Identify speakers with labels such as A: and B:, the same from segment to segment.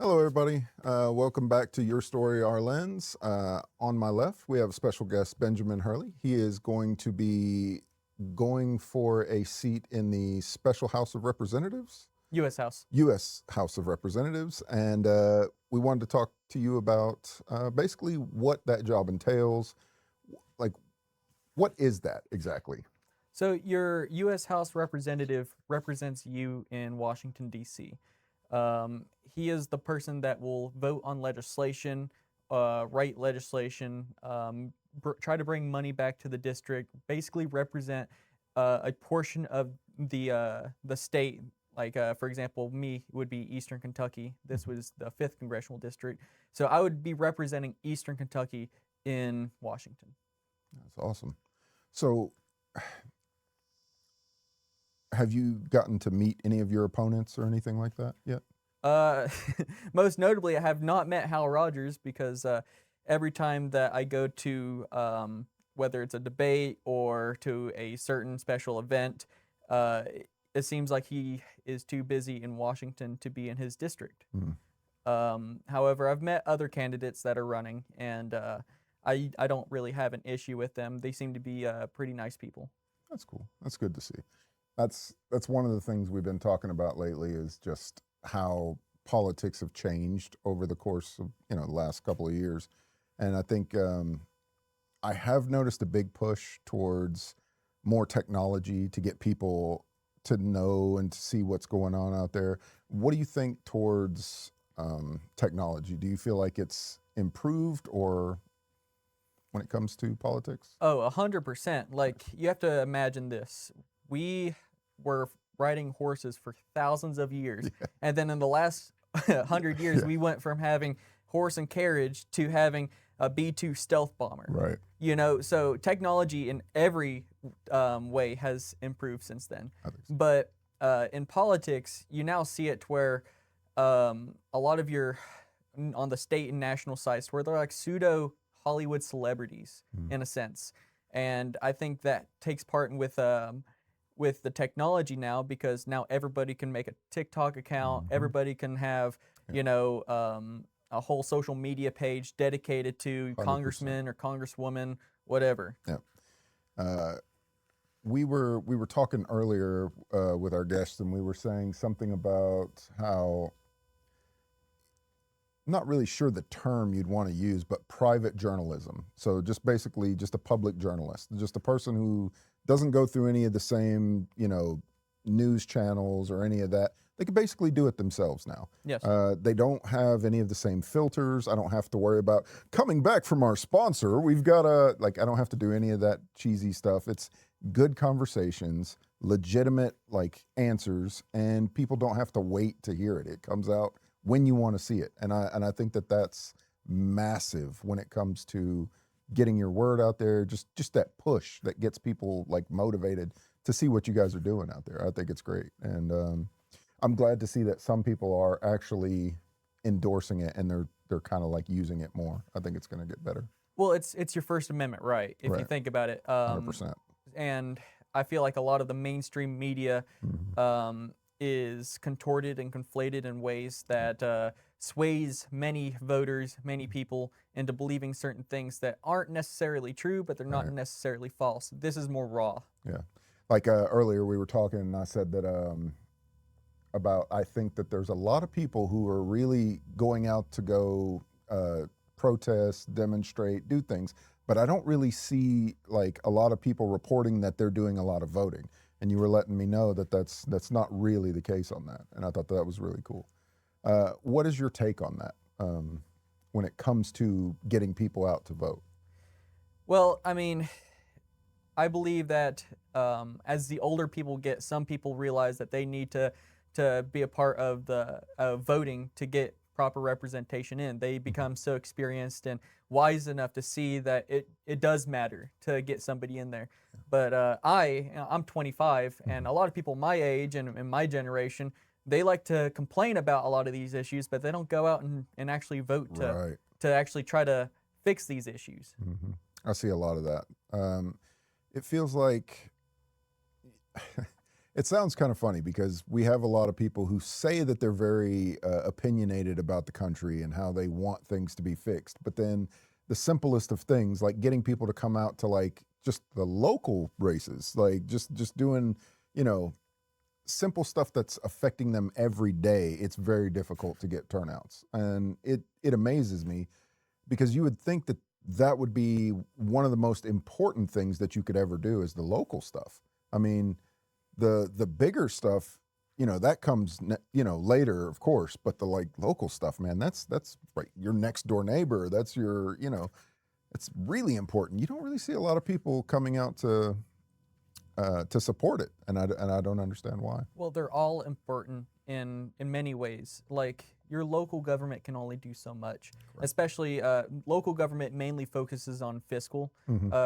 A: Hello, everybody. Welcome back to Your Story, Our Lens. On my left, we have a special guest, Benjamin Hurley. He is going to be going for a seat in the Special House of Representatives,
B: U.S. House.
A: U.S. House of Representatives. And we wanted to talk to you about basically what that job entails. Like, what is that exactly?
B: So your U.S. House representative represents you in Washington, D.C. He is the person that will vote on legislation, write legislation, try to bring money back to the district, basically represent a portion of the state. Like, for example, me would be Eastern Kentucky. This was the 5th congressional district. So I would be representing Eastern Kentucky in Washington.
A: That's awesome. So, have you gotten to meet any of your opponents or anything like that yet?
B: Uh, Most notably, I have not met Hal Rogers because every time that I go to whether it's a debate or to a certain special event, uh, it seems like he is too busy in Washington to be in his district. However, I've met other candidates that are running, and I don't really have an issue with them. They seem to be pretty nice people.
A: That's cool. That's good to see. That's one of the things we've been talking about lately is just how politics have changed over the course of the last couple of years, and I think I have noticed a big push towards more technology to get people to know and to see what's going on out there. What do you think towards technology? Do you feel like it's improved or when it comes to politics?
B: Oh, 100%. Like, you have to imagine this. We were riding horses for thousands of years. And then in the last 100 years, we went from having horse and carriage to having a B-2 stealth bomber.
A: Right.
B: So technology in every way has improved since then.
A: I think so.
B: But in politics, you now see it to where a lot of your, on the state and national sites, where they're like pseudo Hollywood celebrities in a sense. And I think that takes part with the technology now, because now everybody can make a TikTok account. Everybody can have, a whole social media page dedicated to
A: 100%.
B: congressman or congresswoman, whatever.
A: Yeah. We were talking earlier with our guests, and we were saying something about how, not really sure the term you'd want to use, but private journalism. So just basically just a public journalist, just a person who doesn't go through any of the same, news channels or any of that. They can basically do it themselves now.
B: Yes.
A: They don't have any of the same filters. I don't have to worry about coming back from our sponsor. We've got I don't have to do any of that cheesy stuff. It's good conversations, legitimate answers, and people don't have to wait to hear it. It comes out when you want to see it. And I think that that's massive when it comes to getting your word out there, just that push that gets people motivated to see what you guys are doing out there. I think it's great. And I'm glad to see that some people are actually endorsing it and they're kind of using it more. I think it's going to get better.
B: Well, it's your First Amendment right, if you think about it.
A: 100%.
B: And I feel like a lot of the mainstream media is contorted and conflated in ways that sways many voters, many people into believing certain things that aren't necessarily true, but they're not necessarily false. This is more raw.
A: Yeah. Earlier we were talking and I said that about I think that there's a lot of people who are really going out to go protest, demonstrate, do things, but I don't really see a lot of people reporting that they're doing a lot of voting. And you were letting me know that that's not really the case on that, and I thought that was really cool. What is your take on that when it comes to getting people out to vote?
B: Well, I mean, I believe that as the older people get, some people realize that they need to be a part of the voting to get proper representation in. They become so experienced and wise enough to see that it does matter to get somebody in there. But I'm 25, and a lot of people my age and in my generation, they like to complain about a lot of these issues, but they don't go out and actually vote to actually try to fix these issues.
A: I see a lot of that. It feels like It sounds kind of funny because we have a lot of people who say that they're very opinionated about the country and how they want things to be fixed. But then the simplest of things, like getting people to come out to like just the local races, like just doing, you know, simple stuff that's affecting them every day, it's very difficult to get turnouts. And it amazes me because you would think that that would be one of the most important things that you could ever do is the local stuff. I mean, the bigger stuff, you know, that comes later, of course, but the like local stuff, man, that's right, your next door neighbor, that's your, you know, it's really important. You don't really see a lot of people coming out to support it, and I don't understand why.
B: Well, they're all important in many ways. Like your local government can only do so much.
A: Correct.
B: Especially local government mainly focuses on fiscal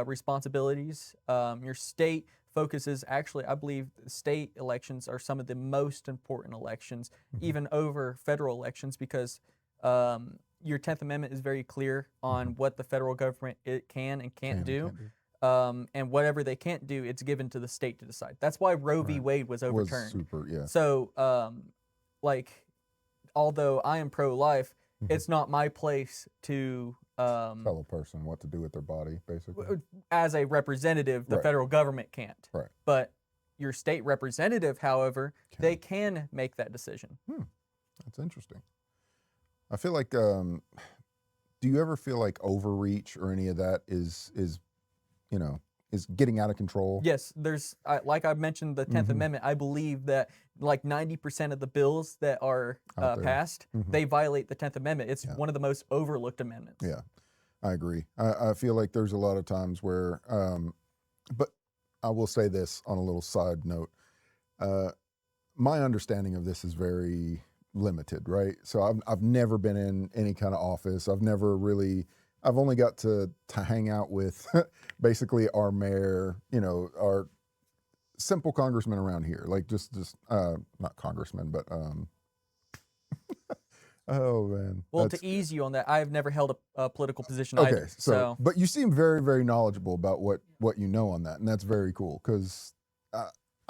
B: responsibilities. Your state focuses, actually, I believe state elections are some of the most important elections, even over federal elections, because your 10th Amendment is very clear on what the federal government it can and can't do. And whatever they can't do, it's given to the state to decide. That's why Roe v. Wade was overturned.
A: Super, yeah.
B: So, like, although I am pro-life, it's not my place to
A: tell a person what to do with their body, basically.
B: As a representative, the federal government can't.
A: Right.
B: But your state representative, however, they can make that decision.
A: That's interesting. I feel like, do you ever feel like overreach or any of that is you know, is getting out of control?
B: Yes, there's, like I mentioned, the 10th Amendment. I believe that like 90% of the bills that are passed, they violate the 10th Amendment. It's one of the most overlooked amendments.
A: Yeah, I agree. I feel like there's a lot of times where, but I will say this on a little side note. My understanding of this is very limited, right? So I've never been in any kind of office. I've only got to hang out with basically our mayor, you know, our simple congressman around here, like just not congressman, but oh man.
B: Well, to ease you on that, I've never held a political position
A: okay,
B: either.
A: So, but you seem very, very knowledgeable about what you know on that, and that's very cool because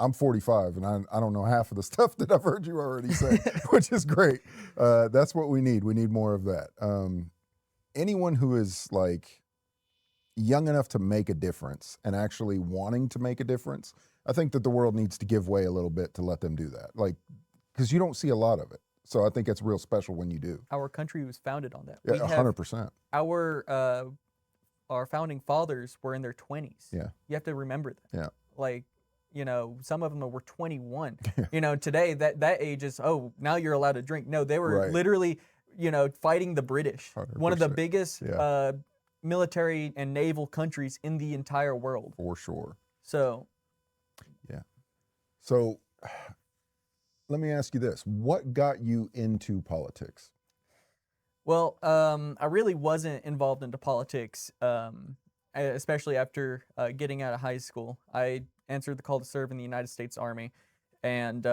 A: I'm 45 and I don't know half of the stuff that I've heard you already say, which is great. That's what we need. We need more of that. Anyone who is like young enough to make a difference and actually wanting to make a difference, I think that the world needs to give way a little bit to let them do that. Like, because you don't see a lot of it. So I think it's real special when you do.
B: Our country was founded on that.
A: Yeah, 100%.
B: Our founding fathers were in their 20s.
A: Yeah.
B: You have to remember that.
A: Yeah.
B: Like, you know, some of them were 21. You know, today that age is, oh, now you're allowed to drink. No, they were literally, you know, fighting the British,
A: 100%.
B: one of the biggest military and naval countries in the entire world.
A: For sure.
B: So.
A: Yeah. So let me ask you this. What got you into politics?
B: Well, I really wasn't involved into politics, especially after getting out of high school. I answered the call to serve in the United States Army, and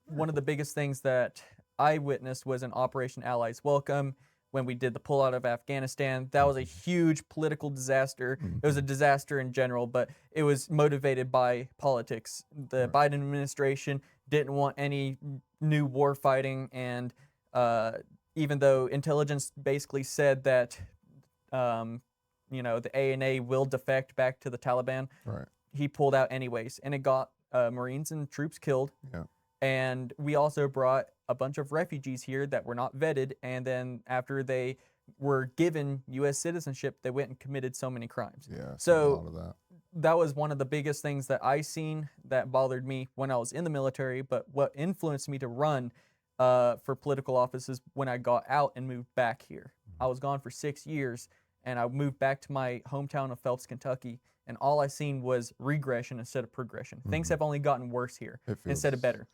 B: one of the biggest things that I witnessed was an Operation Allies Welcome when we did the pullout of Afghanistan. That was a huge political disaster. It was a disaster in general, but it was motivated by politics. The Biden administration didn't want any new war fighting, and even though intelligence basically said that, you know, the ANA will defect back to the Taliban, he pulled out anyways, and it got Marines and troops killed.
A: Yeah.
B: And we also brought a bunch of refugees here that were not vetted, and then after they were given U.S. citizenship, they went and committed so many crimes.
A: Yeah,
B: so
A: a lot of
B: that was one of the biggest things that I seen that bothered me when I was in the military, but what influenced me to run for political offices when I got out and moved back here. I was gone for 6 years, and I moved back to my hometown of Phelps, Kentucky, and all I seen was regression instead of progression. Things have only gotten worse here instead of better.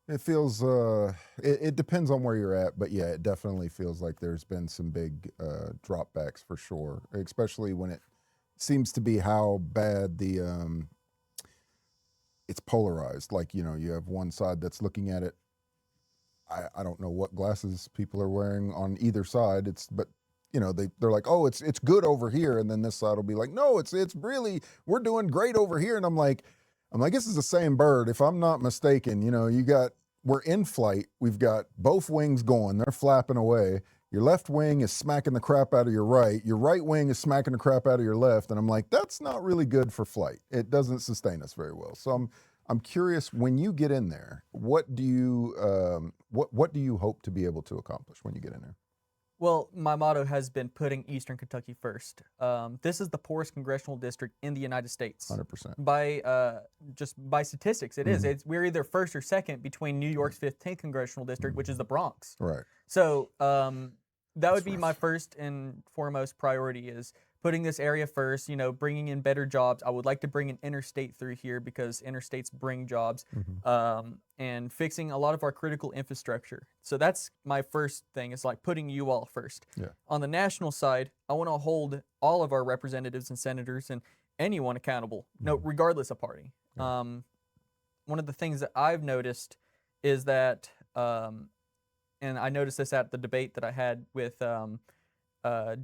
A: It feels, it depends on where you're at, but yeah, it definitely feels like there's been some big dropbacks for sure, especially when it seems to be how bad it's polarized. Like, you know, you have one side that's looking at it. I don't know what glasses people are wearing on either side. But you know, they're like, oh, it's good over here, and then this side will be like, no, it's really, we're doing great over here, and I'm like, I'm like, this is the same bird. If I'm not mistaken, we're in flight. We've got both wings going. They're flapping away. Your left wing is smacking the crap out of your right. Your right wing is smacking the crap out of your left. And I'm like, that's not really good for flight. It doesn't sustain us very well. So I'm curious, when you get in there, what do you hope to be able to accomplish when you get in there?
B: Well, my motto has been putting Eastern Kentucky first. This is the poorest congressional district in the United States.
A: 100%.
B: Just by statistics, it is. We're either first or second between New York's 15th congressional district, which is the Bronx.
A: Right.
B: So that would be my first and foremost priority, is putting this area first, bringing in better jobs. I would like to bring an interstate through here because interstates bring jobs, and fixing a lot of our critical infrastructure. So that's my first thing, is like putting you all first.
A: Yeah.
B: On the national side, I want to hold all of our representatives and senators and anyone accountable, regardless of party.
A: Yeah.
B: One of the things that I've noticed is that, and I noticed this at the debate that I had with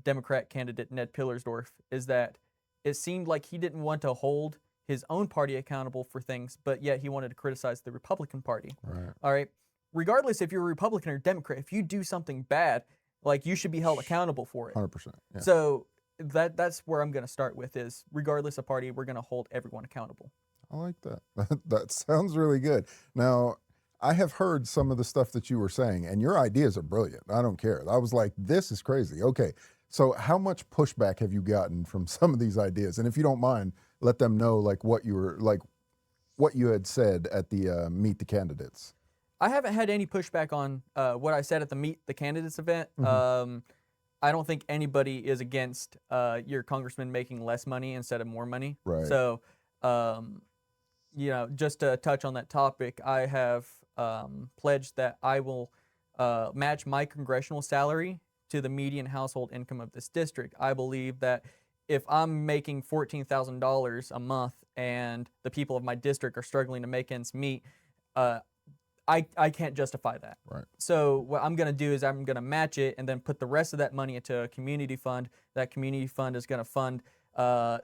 B: Democrat candidate Ned Pillersdorf, is that it seemed like he didn't want to hold his own party accountable for things, but yet he wanted to criticize the Republican Party.
A: Right.
B: All right. Regardless if you're a Republican or Democrat, if you do something bad, like, you should be held accountable for it.
A: 100%. Yeah.
B: So that's where I'm going to start with, is regardless of party, we're going to hold everyone accountable.
A: I like that. That sounds really good. Now, I have heard some of the stuff that you were saying, and your ideas are brilliant. I don't care. I was like, this is crazy. Okay, so how much pushback have you gotten from some of these ideas? And if you don't mind, let them know what you had said at the Meet the Candidates.
B: I haven't had any pushback on what I said at the Meet the Candidates event. I don't think anybody is against your congressman making less money instead of more money.
A: Right.
B: So, just to touch on that topic, I have pledged that I will match my congressional salary to the median household income of this district. I believe that if I'm making $14,000 a month and the people of my district are struggling to make ends meet, I can't justify that.
A: Right.
B: So what I'm going to do is I'm going to match it and then put the rest of that money into a community fund. That community fund is going to fund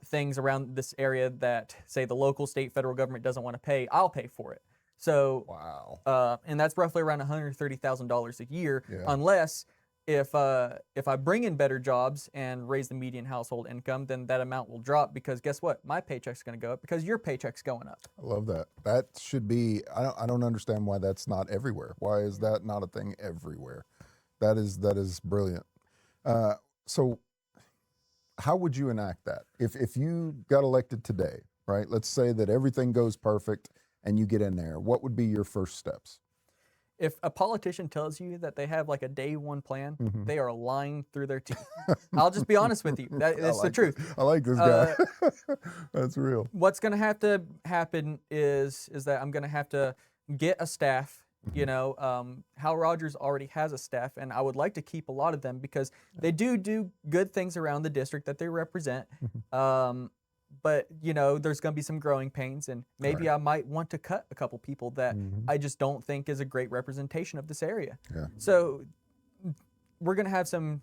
B: things around this area that, say, the local, state, federal government doesn't want to pay. I'll pay for it. So,
A: wow.
B: And that's roughly around $130,000 a year,
A: Yeah.
B: unless if I bring in better jobs and raise the median household income, then that amount will drop, because guess what? My paycheck's going to go up because your paycheck's going up.
A: I love that. That should be, I don't understand why that's not everywhere. Why is that not a thing everywhere? That is brilliant. So how would you enact that? If you got elected today, right? Let's say that everything goes perfect and you get in there. What would be your first steps?
B: If a politician tells you that they have like a day one plan, they are lying through their teeth. I'll just be honest with you. That's the truth.
A: I like this guy. That's real.
B: What's going to have to happen is that I'm going to have to get a staff. Hal Rogers already has a staff, and I would like to keep a lot of them because they do good things around the district that they represent. But, there's going to be some growing pains, and maybe I might want to cut a couple people that I just don't think is a great representation of this area.
A: Yeah.
B: So we're going to have some,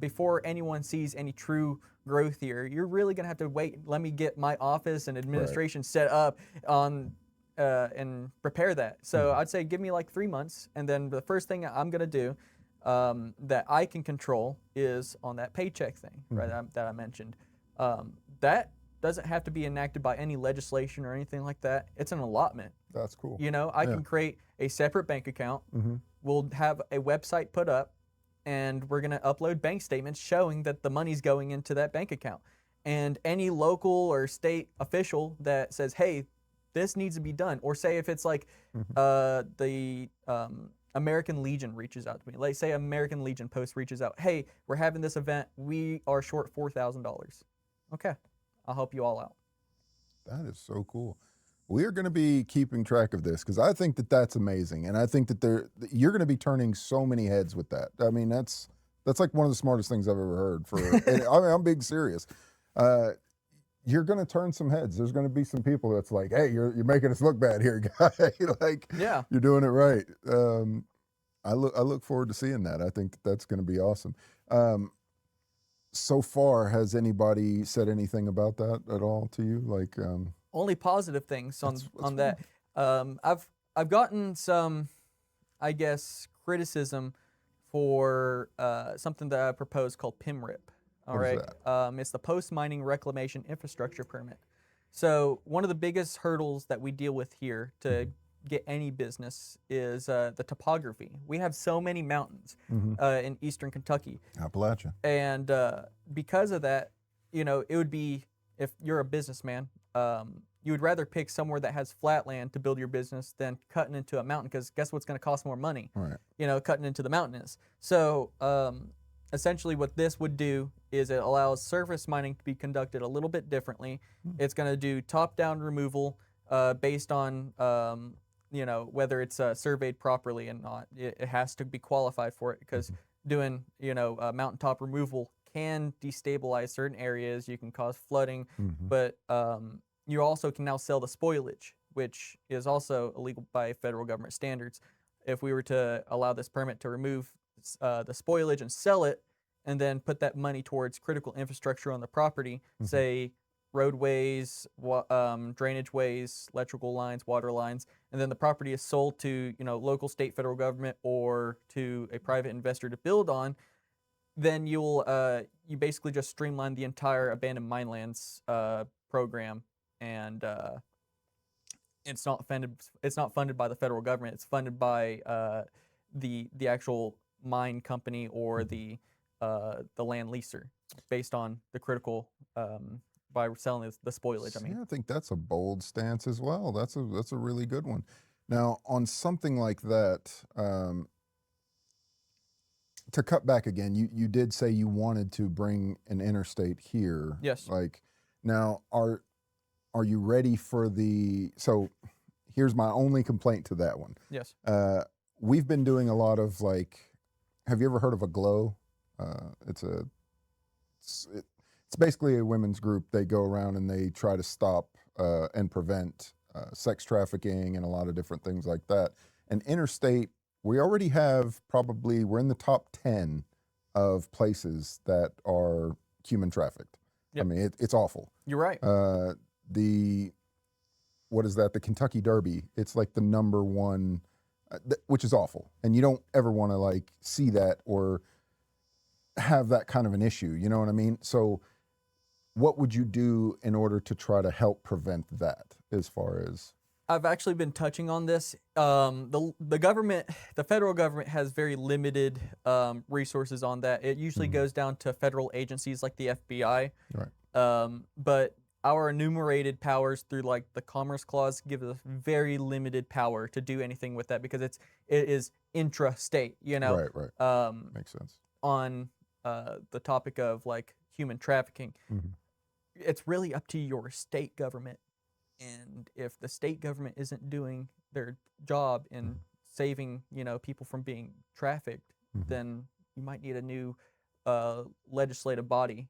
B: before anyone sees any true growth here, you're really going to have to wait. Let me get my office and administration set up on and prepare that. So I'd say give me like 3 months, and then the first thing I'm going to do that I can control is on that paycheck thing, right, that I mentioned. That doesn't have to be enacted by any legislation or anything like that. It's an allotment.
A: That's cool.
B: I can create a separate bank account. We'll have a website put up, and we're going to upload bank statements showing that the money's going into that bank account. And any local or state official that says, hey, this needs to be done, or say if it's like the American Legion reaches out to me. Like, say American Legion Post reaches out, hey, we're having this event. We are short $4,000. Okay. I'll help you all out.
A: That is so cool. We are going to be keeping track of this because I think that that's amazing, and I think that you're going to be turning so many heads with that. I mean, that's like one of the smartest things I've ever heard. I'm being serious. You're going to turn some heads. There's going to be some people that's like, hey, you're making us look bad here, guy. You're doing it right. I look forward to seeing that. I think that's going to be awesome. So far, has anybody said anything about that at all to you?
B: only positive things
A: That's
B: on
A: fine.
B: that. I've gotten some, I guess, criticism for something that I proposed called PIMRIP. All
A: What is
B: right,
A: that?
B: it's the Post Mining Reclamation Infrastructure Permit. So one of the biggest hurdles that we deal with here to get any business is the topography. We have so many mountains in eastern Kentucky,
A: Appalachia.
B: and because of that, it would be, if you're a businessman, you would rather pick somewhere that has flat land to build your business than cutting into a mountain, because guess what's going to cost more money?
A: Right.
B: Cutting into the mountain is. So essentially what this would do is it allows surface mining to be conducted a little bit differently. It's going to do top-down removal based on whether it's surveyed properly and not. It has to be qualified for it, because doing mountaintop removal can destabilize certain areas. You can cause flooding, but you also can now sell the spoilage, which is also illegal by federal government standards. If we were to allow this permit to remove the spoilage and sell it, and then put that money towards critical infrastructure on the property, say roadways, drainage ways, electrical lines, water lines, and then the property is sold to local, state, federal government, or to a private investor to build on, then you basically just streamline the entire abandoned mine lands program, and it's not funded by the federal government. It's funded by the actual mine company or the land leaser, based on the critical by selling the spoilage.
A: Yeah, I think that's a bold stance as well. That's a really good one. Now, on something like that, to cut back again, you did say you wanted to bring an interstate here.
B: Yes.
A: Like, now, are you ready for the? So, here's my only complaint to that one.
B: Yes.
A: We've been doing a lot of, like, have you ever heard of a GLOW? It's basically a women's group. They go around and they try to stop and prevent sex trafficking and a lot of different things like that. And interstate, we already have we're in the top 10 of places that are human trafficked.
B: Yep.
A: I mean, it's awful.
B: You're right.
A: What is that? The Kentucky Derby. It's like the number one, which is awful. And you don't ever want to like see that or have that kind of an issue. You know what I mean? So what would you do in order to try to help prevent that, as far as?
B: I've actually been touching on this. The government, the federal government, has very limited resources on that. It usually goes down to federal agencies like the FBI.
A: Right.
B: But our enumerated powers through like the Commerce Clause give us very limited power to do anything with that, because it is intra-state.
A: Right. Makes sense.
B: On the topic of like human trafficking, it's really up to your state government. And if the state government isn't doing their job in saving, people from being trafficked, then you might need a new legislative body.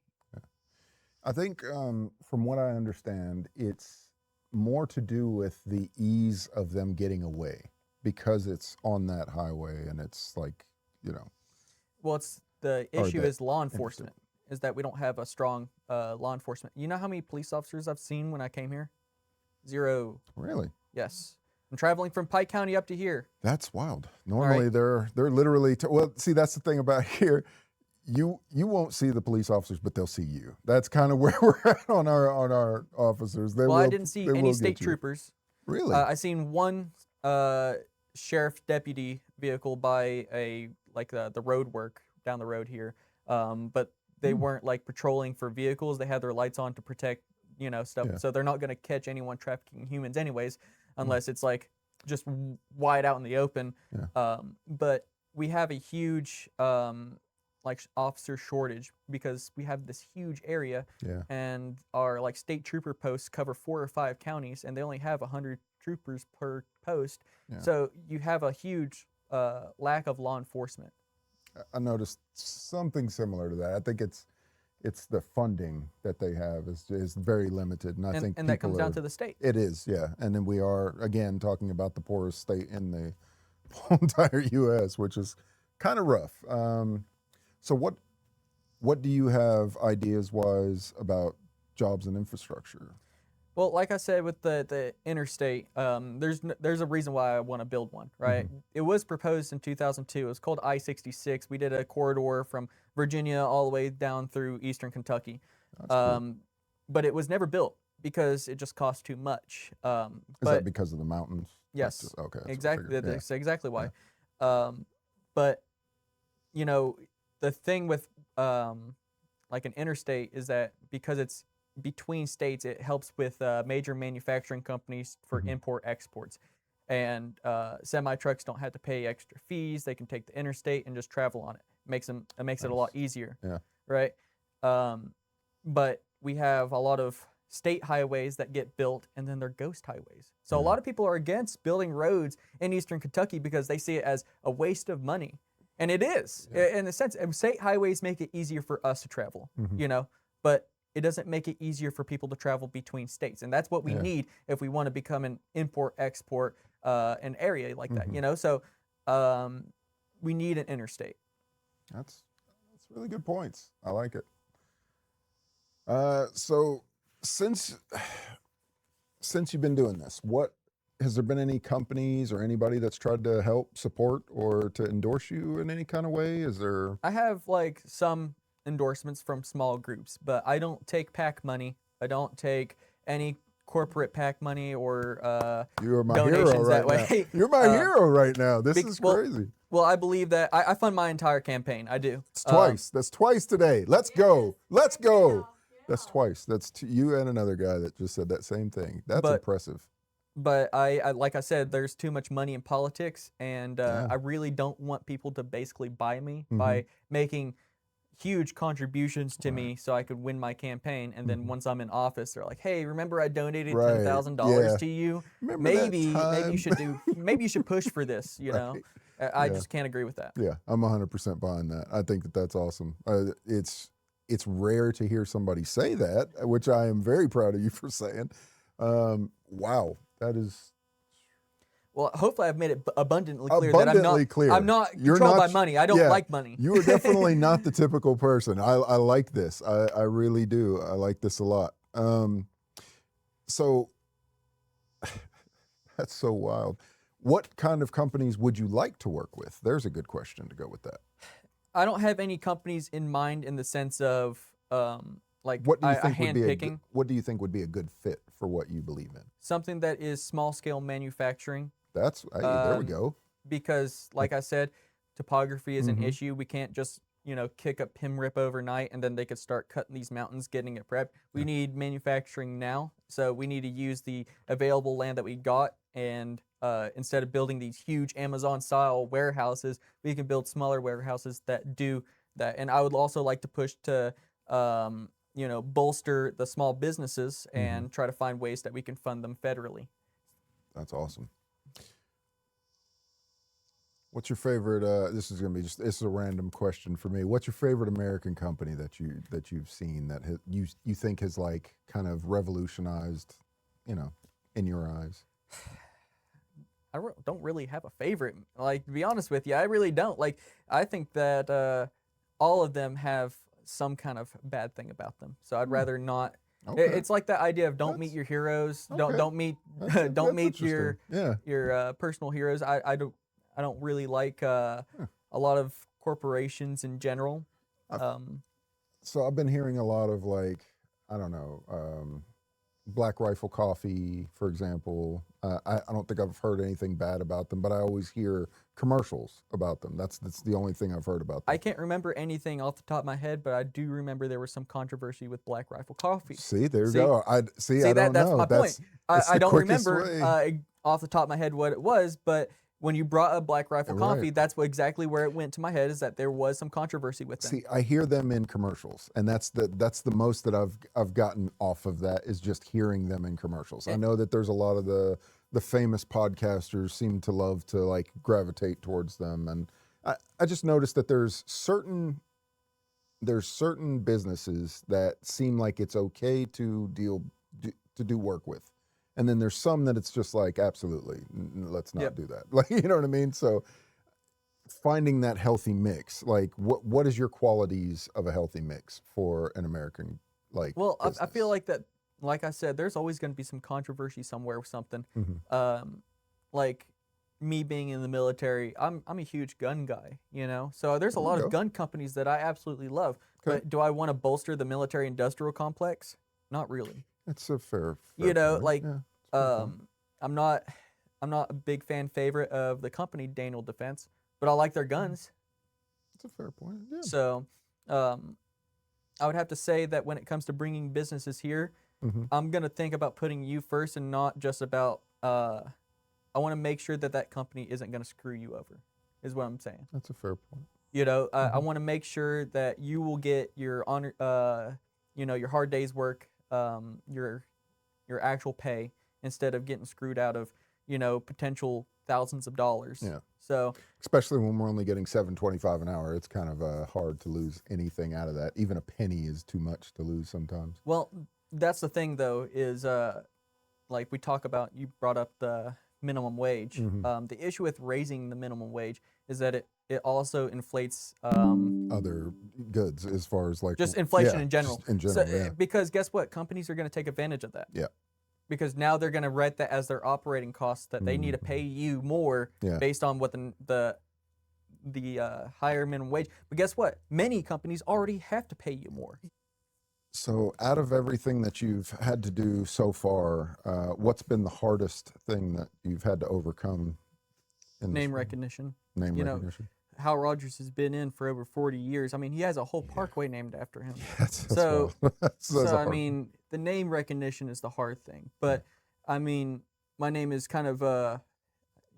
A: I think, from what I understand, it's more to do with the ease of them getting away, because it's on that highway and it's like,
B: Well, the issue is law enforcement. Is that we don't have a strong law enforcement. You know how many police officers I've seen when I came here? 0.
A: Really?
B: Yes. I'm traveling from Pike County up to here.
A: That's wild. Normally they're literally well, see, that's the thing about here. You won't see the police officers, but they'll see you. That's kind of where we're at on our officers.
B: I didn't see any state troopers.
A: Really?
B: I seen one sheriff deputy vehicle by the road work down the road here, but they weren't like patrolling for vehicles. They had their lights on to protect stuff.
A: Yeah.
B: So they're not going to catch anyone trafficking humans anyways, unless it's like just wide out in the open.
A: Yeah.
B: But we have a huge officer shortage, because we have this huge area, and our like state trooper posts cover 4 or 5 counties, and they only have 100 troopers per post.
A: Yeah.
B: So you have a huge lack of law enforcement.
A: I noticed something similar to that. I think it's the funding that they have is very limited, and I think
B: that comes down to the state.
A: It is, yeah. And then we are again talking about the poorest state in the entire U.S., which is kind of rough. So what do you have ideas wise about jobs and infrastructure?
B: Well, like I said with the interstate, there's a reason why I want to build one, right? It was proposed in 2002. It was called I-66. We did a corridor from Virginia all the way down through eastern Kentucky,
A: That's cool.
B: but it was never built because it just cost too much.
A: Is
B: But
A: that because of the mountains? That's
B: yes,
A: just, okay. That's what I
B: exactly.
A: figured. Yeah.
B: That's exactly why. But you know, the thing with like an interstate is that because it's between states, it helps with major manufacturing companies for import exports. And semi trucks don't have to pay extra fees. They can take the interstate and just travel on it. It makes it a lot easier.
A: Yeah.
B: Right. But we have a lot of state highways that get built and then they're ghost highways. So a lot of people are against building roads in eastern Kentucky because they see it as a waste of money. And it is, in a sense. State highways make it easier for us to travel, you know, but it doesn't make it easier for people to travel between states. And that's what we need if we want to become an import-export an area like that, you know? So we need an interstate.
A: That's really good points. I like it. So since you've been doing this, has there been any companies or anybody that's tried to help support or to endorse you in any kind of way? Is there?
B: I have like some endorsements from small groups, but I don't take PAC money. I don't take any corporate PAC money or
A: You're my
B: donations
A: hero
B: that
A: right
B: way.
A: now. You're my hero right now. This is crazy.
B: Well, I believe that I fund my entire campaign. I do.
A: It's twice. That's twice today. Let's go. Let's go. That's twice. That's you and another guy that just said that same thing. That's impressive.
B: But I like I said, there's too much money in politics, and I really don't want people to basically buy me by making huge contributions to me so I could win my campaign. And then once I'm in office, they're like, "Hey, remember I donated $10,000 to you? Maybe you should push for this." You know, I just can't agree with that.
A: Yeah, I'm 100% behind that. I think that's awesome. It's rare to hear somebody say that, which I am very proud of you for saying. Wow. That is.
B: Well, hopefully I've made it abundantly clear that I'm not controlled by money. I don't like money.
A: You are definitely not the typical person. I like this. I really do. I like this a lot. So that's so wild. What kind of companies would you like to work with? There's a good question to go with that.
B: I don't have any companies in mind in the sense of like
A: what do you think
B: handpicking.
A: What do you think would be a good fit for what you believe in?
B: Something that is small scale manufacturing.
A: There we go.
B: Because, like I said, topography is an issue. We can't just kick up Pim Rip overnight and then they could start cutting these mountains, getting it prepped. We need manufacturing now, so we need to use the available land that we got, and instead of building these huge Amazon-style warehouses, we can build smaller warehouses that do that. And I would also like to push to bolster the small businesses and try to find ways that we can fund them federally.
A: That's awesome. What's your favorite? This is a random question for me. What's your favorite American company that you've seen that you think has like kind of revolutionized, in your eyes?
B: I don't really have a favorite. Like, to be honest with you, I really don't. Like, I think that all of them have some kind of bad thing about them. So I'd rather not. Okay. It's like that idea of don't meet your heroes. Okay. Don't meet your personal heroes. I don't really like a lot of corporations in general.
A: So I've been hearing a lot of like, I don't know, Black Rifle Coffee, for example. I don't think I've heard anything bad about them, but I always hear commercials about them. That's the only thing I've heard about them.
B: I can't remember anything off the top of my head, but I do remember there was some controversy with Black Rifle Coffee.
A: See, there you go. I don't
B: that's
A: know.
B: My point. I don't remember off the top of my head what it was, but when you brought up Black Rifle Coffee, that's exactly where it went to my head, is that there was some controversy with them.
A: See, I hear them in commercials, and that's the most that I've gotten off of that, is just hearing them in commercials. I know that there's a lot of the famous podcasters seem to love to like gravitate towards them, and I just noticed that there's certain businesses that seem like it's okay to do work with. And then there's some that it's just like, absolutely, let's not do that. Like, you know what I mean? So finding that healthy mix, like what is your qualities of a healthy mix for an American, like,
B: well, I feel like that like I said, there's always going to be some controversy somewhere with something.
A: Mm-hmm.
B: Like me being in the military, I'm a huge gun guy, you know. So there's a
A: There we
B: lot
A: go.
B: of gun companies that I absolutely love.
A: Okay.
B: But do I want to bolster the military industrial complex? Not really.
A: It's a fair
B: You know,
A: point.
B: like
A: Yeah, it's a fair point.
B: I'm not a big fan favorite of the company Daniel Defense, but I like their guns.
A: It's a fair point. Yeah.
B: So I would have to say that when it comes to bringing businesses here,
A: Mm-hmm.
B: I'm gonna think about putting you first and not just about. I want to make sure that that company isn't gonna screw you over, is what I'm saying.
A: That's a fair point.
B: You know, I
A: Mm-hmm.
B: want to make sure that you will get your honor, you know, your hard day's work, your actual pay instead of getting screwed out of, you know, potential thousands of dollars.
A: Yeah.
B: So
A: Especially when we're only getting $7.25 an hour, it's kind of hard to lose anything out of that. Even a penny is too much to lose sometimes.
B: well, that's the thing though is like we talk about. You brought up the minimum wage.
A: Mm-hmm.
B: The issue with raising the minimum wage is that it also inflates
A: Other goods, as far as like
B: just inflation
A: yeah,
B: in general.
A: just in general,
B: So,
A: yeah.
B: because guess what? Companies are going to take advantage of that.
A: Yeah.
B: Because now they're going to write that as their operating costs that they need to
A: Mm-hmm.
B: pay you more
A: Yeah.
B: based on what the higher minimum wage. But guess what? Many companies already have to pay you more.
A: So, out of everything that you've had to do so far, what's been the hardest thing that you've had to overcome in
B: Name
A: this
B: recognition.
A: name
B: you know,
A: recognition?
B: Hal Rogers has been in for over 40 years. I mean, he has a whole parkway named after him.
A: That's
B: So,
A: wild. that's
B: so
A: a
B: I
A: hard
B: mean, the name recognition is the hard thing. But I mean, my name is kind of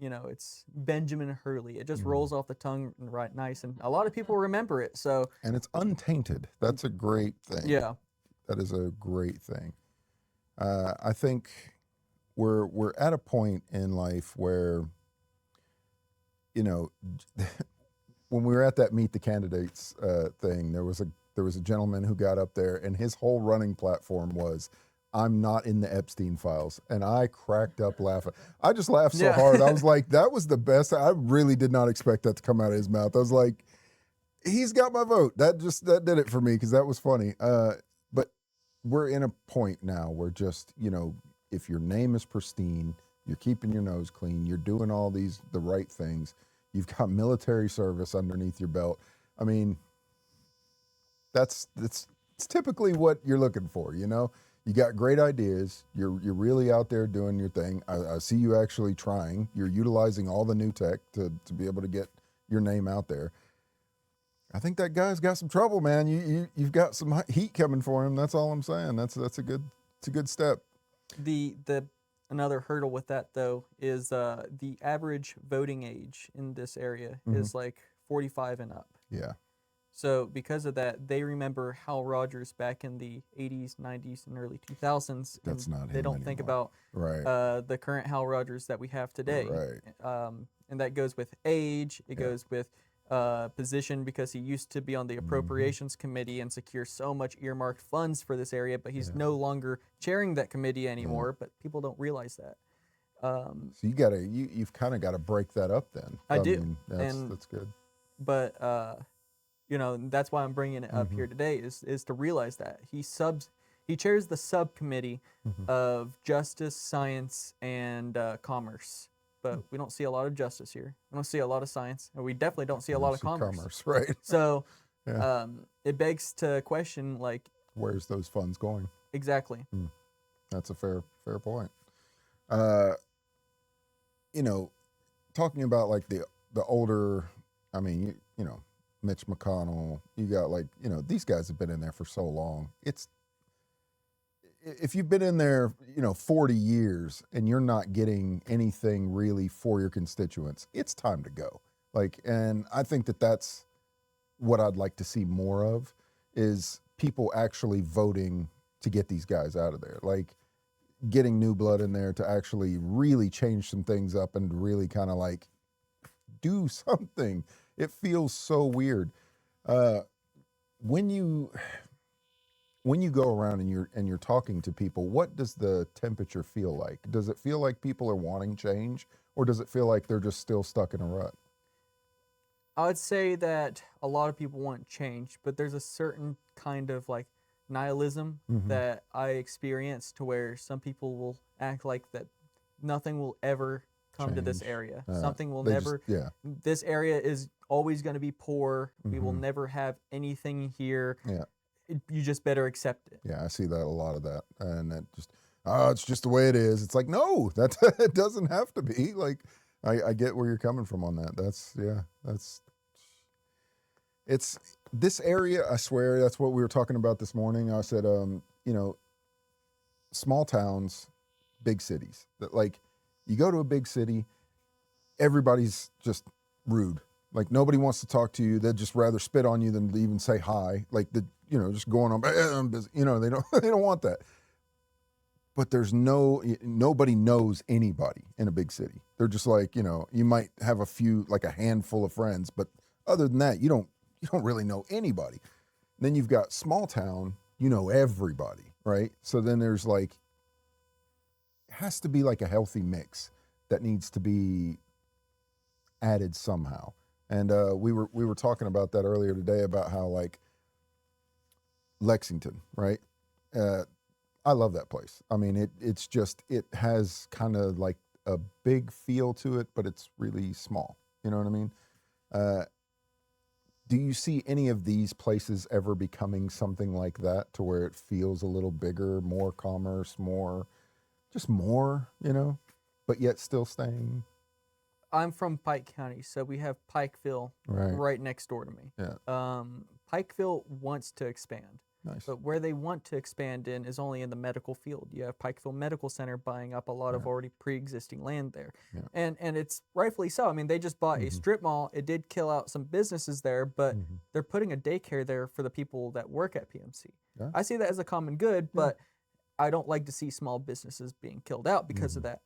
B: you know, it's Benjamin Hurley. It just rolls off the tongue right nice, and a lot of people remember it. So
A: and it's untainted. That's a great thing.
B: yeah,
A: That is a great thing. I think we're at a point in life where, you know, when we were at that meet the candidates thing, there was a gentleman who got up there, and his whole running platform was, "I'm not in the Epstein files," and I cracked up laughing. I just laughed so
B: Yeah.
A: hard. I was like, that was the best. I really did not expect that to come out of his mouth. I was like, he's got my vote. That did it for me because that was funny. But we're in a point now where just, you know, if your name is pristine, you're keeping your nose clean, you're doing all the right things, you've got military service underneath your belt. I mean, it's typically what you're looking for, you know? You got great ideas. You're really out there doing your thing. I see you actually trying. You're utilizing all the new tech to be able to get your name out there. I think that guy's got some trouble, man. You've got some heat coming for him. That's all I'm saying. That's a good step.
B: the another hurdle with that though is the average voting age in this area is like 45 and up.
A: Yeah.
B: So because of that, they remember Hal Rogers back in the 80s, 90s, and early 2000s.
A: That's
B: and
A: not
B: They
A: him
B: don't think
A: anymore.
B: about
A: Right.
B: the current Hal Rogers that we have today.
A: Right.
B: And that goes with age. It goes with position, because he used to be on the appropriations committee and secure so much earmarked funds for this area, but he's no longer chairing that committee anymore. But people don't realize that.
A: So you've kind of got to break that up then.
B: I do.
A: mean, that's good.
B: But you know, that's why I'm bringing it up here today is to realize that he chairs the subcommittee of justice, science, and commerce. But we don't see a lot of justice here. We don't see a lot of science, and we definitely don't see a lot of commerce.
A: Right.
B: So
A: Yeah.
B: it begs to question, like,
A: Where's those funds going?
B: exactly.
A: That's a fair point. You know, talking about like the older, I mean, you know, Mitch McConnell, you got like, you know, these guys have been in there for so long. If you've been in there, you know, 40 years and you're not getting anything really for your constituents, it's time to go. Like, and I think that's what I'd like to see more of, is people actually voting to get these guys out of there. Like, getting new blood in there to actually really change some things up and really kind of like do something. It feels so weird. When you go around and you're talking to people, what does the temperature feel like? Does it feel like people are wanting change, or does it feel like they're just still stuck in a rut?
B: I would say that a lot of people want change, but there's a certain kind of like nihilism
A: Mhm.
B: that I experience, to where some people will act like that nothing will ever come to this
A: Change.
B: area. Something will
A: They just
B: never.
A: yeah.
B: This area is always going to be poor. We will
A: Mhm.
B: never have anything here.
A: Yeah.
B: You just better accept it.
A: Yeah, I see that a lot of that, and it just, oh, it's just the way it is. It's like, no, that it doesn't have to be. Like, I get where you're coming from on that. That's yeah, that's it's this area. I swear, that's what we were talking about this morning. I said, you know, small towns, big cities. That like, you go to a big city, everybody's just rude. Like nobody wants to talk to you. They'd just rather spit on you than even say hi. Like just going on. I'm busy. They don't they don't want that. But there's nobody knows anybody in a big city. They're just like you might have a handful of friends, but other than that, you don't really know anybody. Then you've got small town. You know everybody, right? So then there's it has to be like a healthy mix that needs to be added somehow. And we were talking about that earlier today about how like Lexington, right? I love that place. I mean, it has kind of like a big feel to it, but it's really small. You know what I mean? Uh, do you see any of these places ever becoming something like that, to where it feels a little bigger, more commerce, just more, but yet still staying?
B: I'm from Pike County, so we have Pikeville
A: Right.
B: right next door to me.
A: Yeah.
B: Pikeville wants to expand,
A: Nice.
B: but where they want to expand in is only in the medical field. You have Pikeville Medical Center buying up a lot of already pre-existing land there,
A: Yeah.
B: and it's rightfully so. I mean, they just bought a strip mall. It did kill out some businesses there, but they're putting a daycare there for the people that work at PMC.
A: Yeah.
B: I see that as a common good, but I don't like to see small businesses being killed out because of that.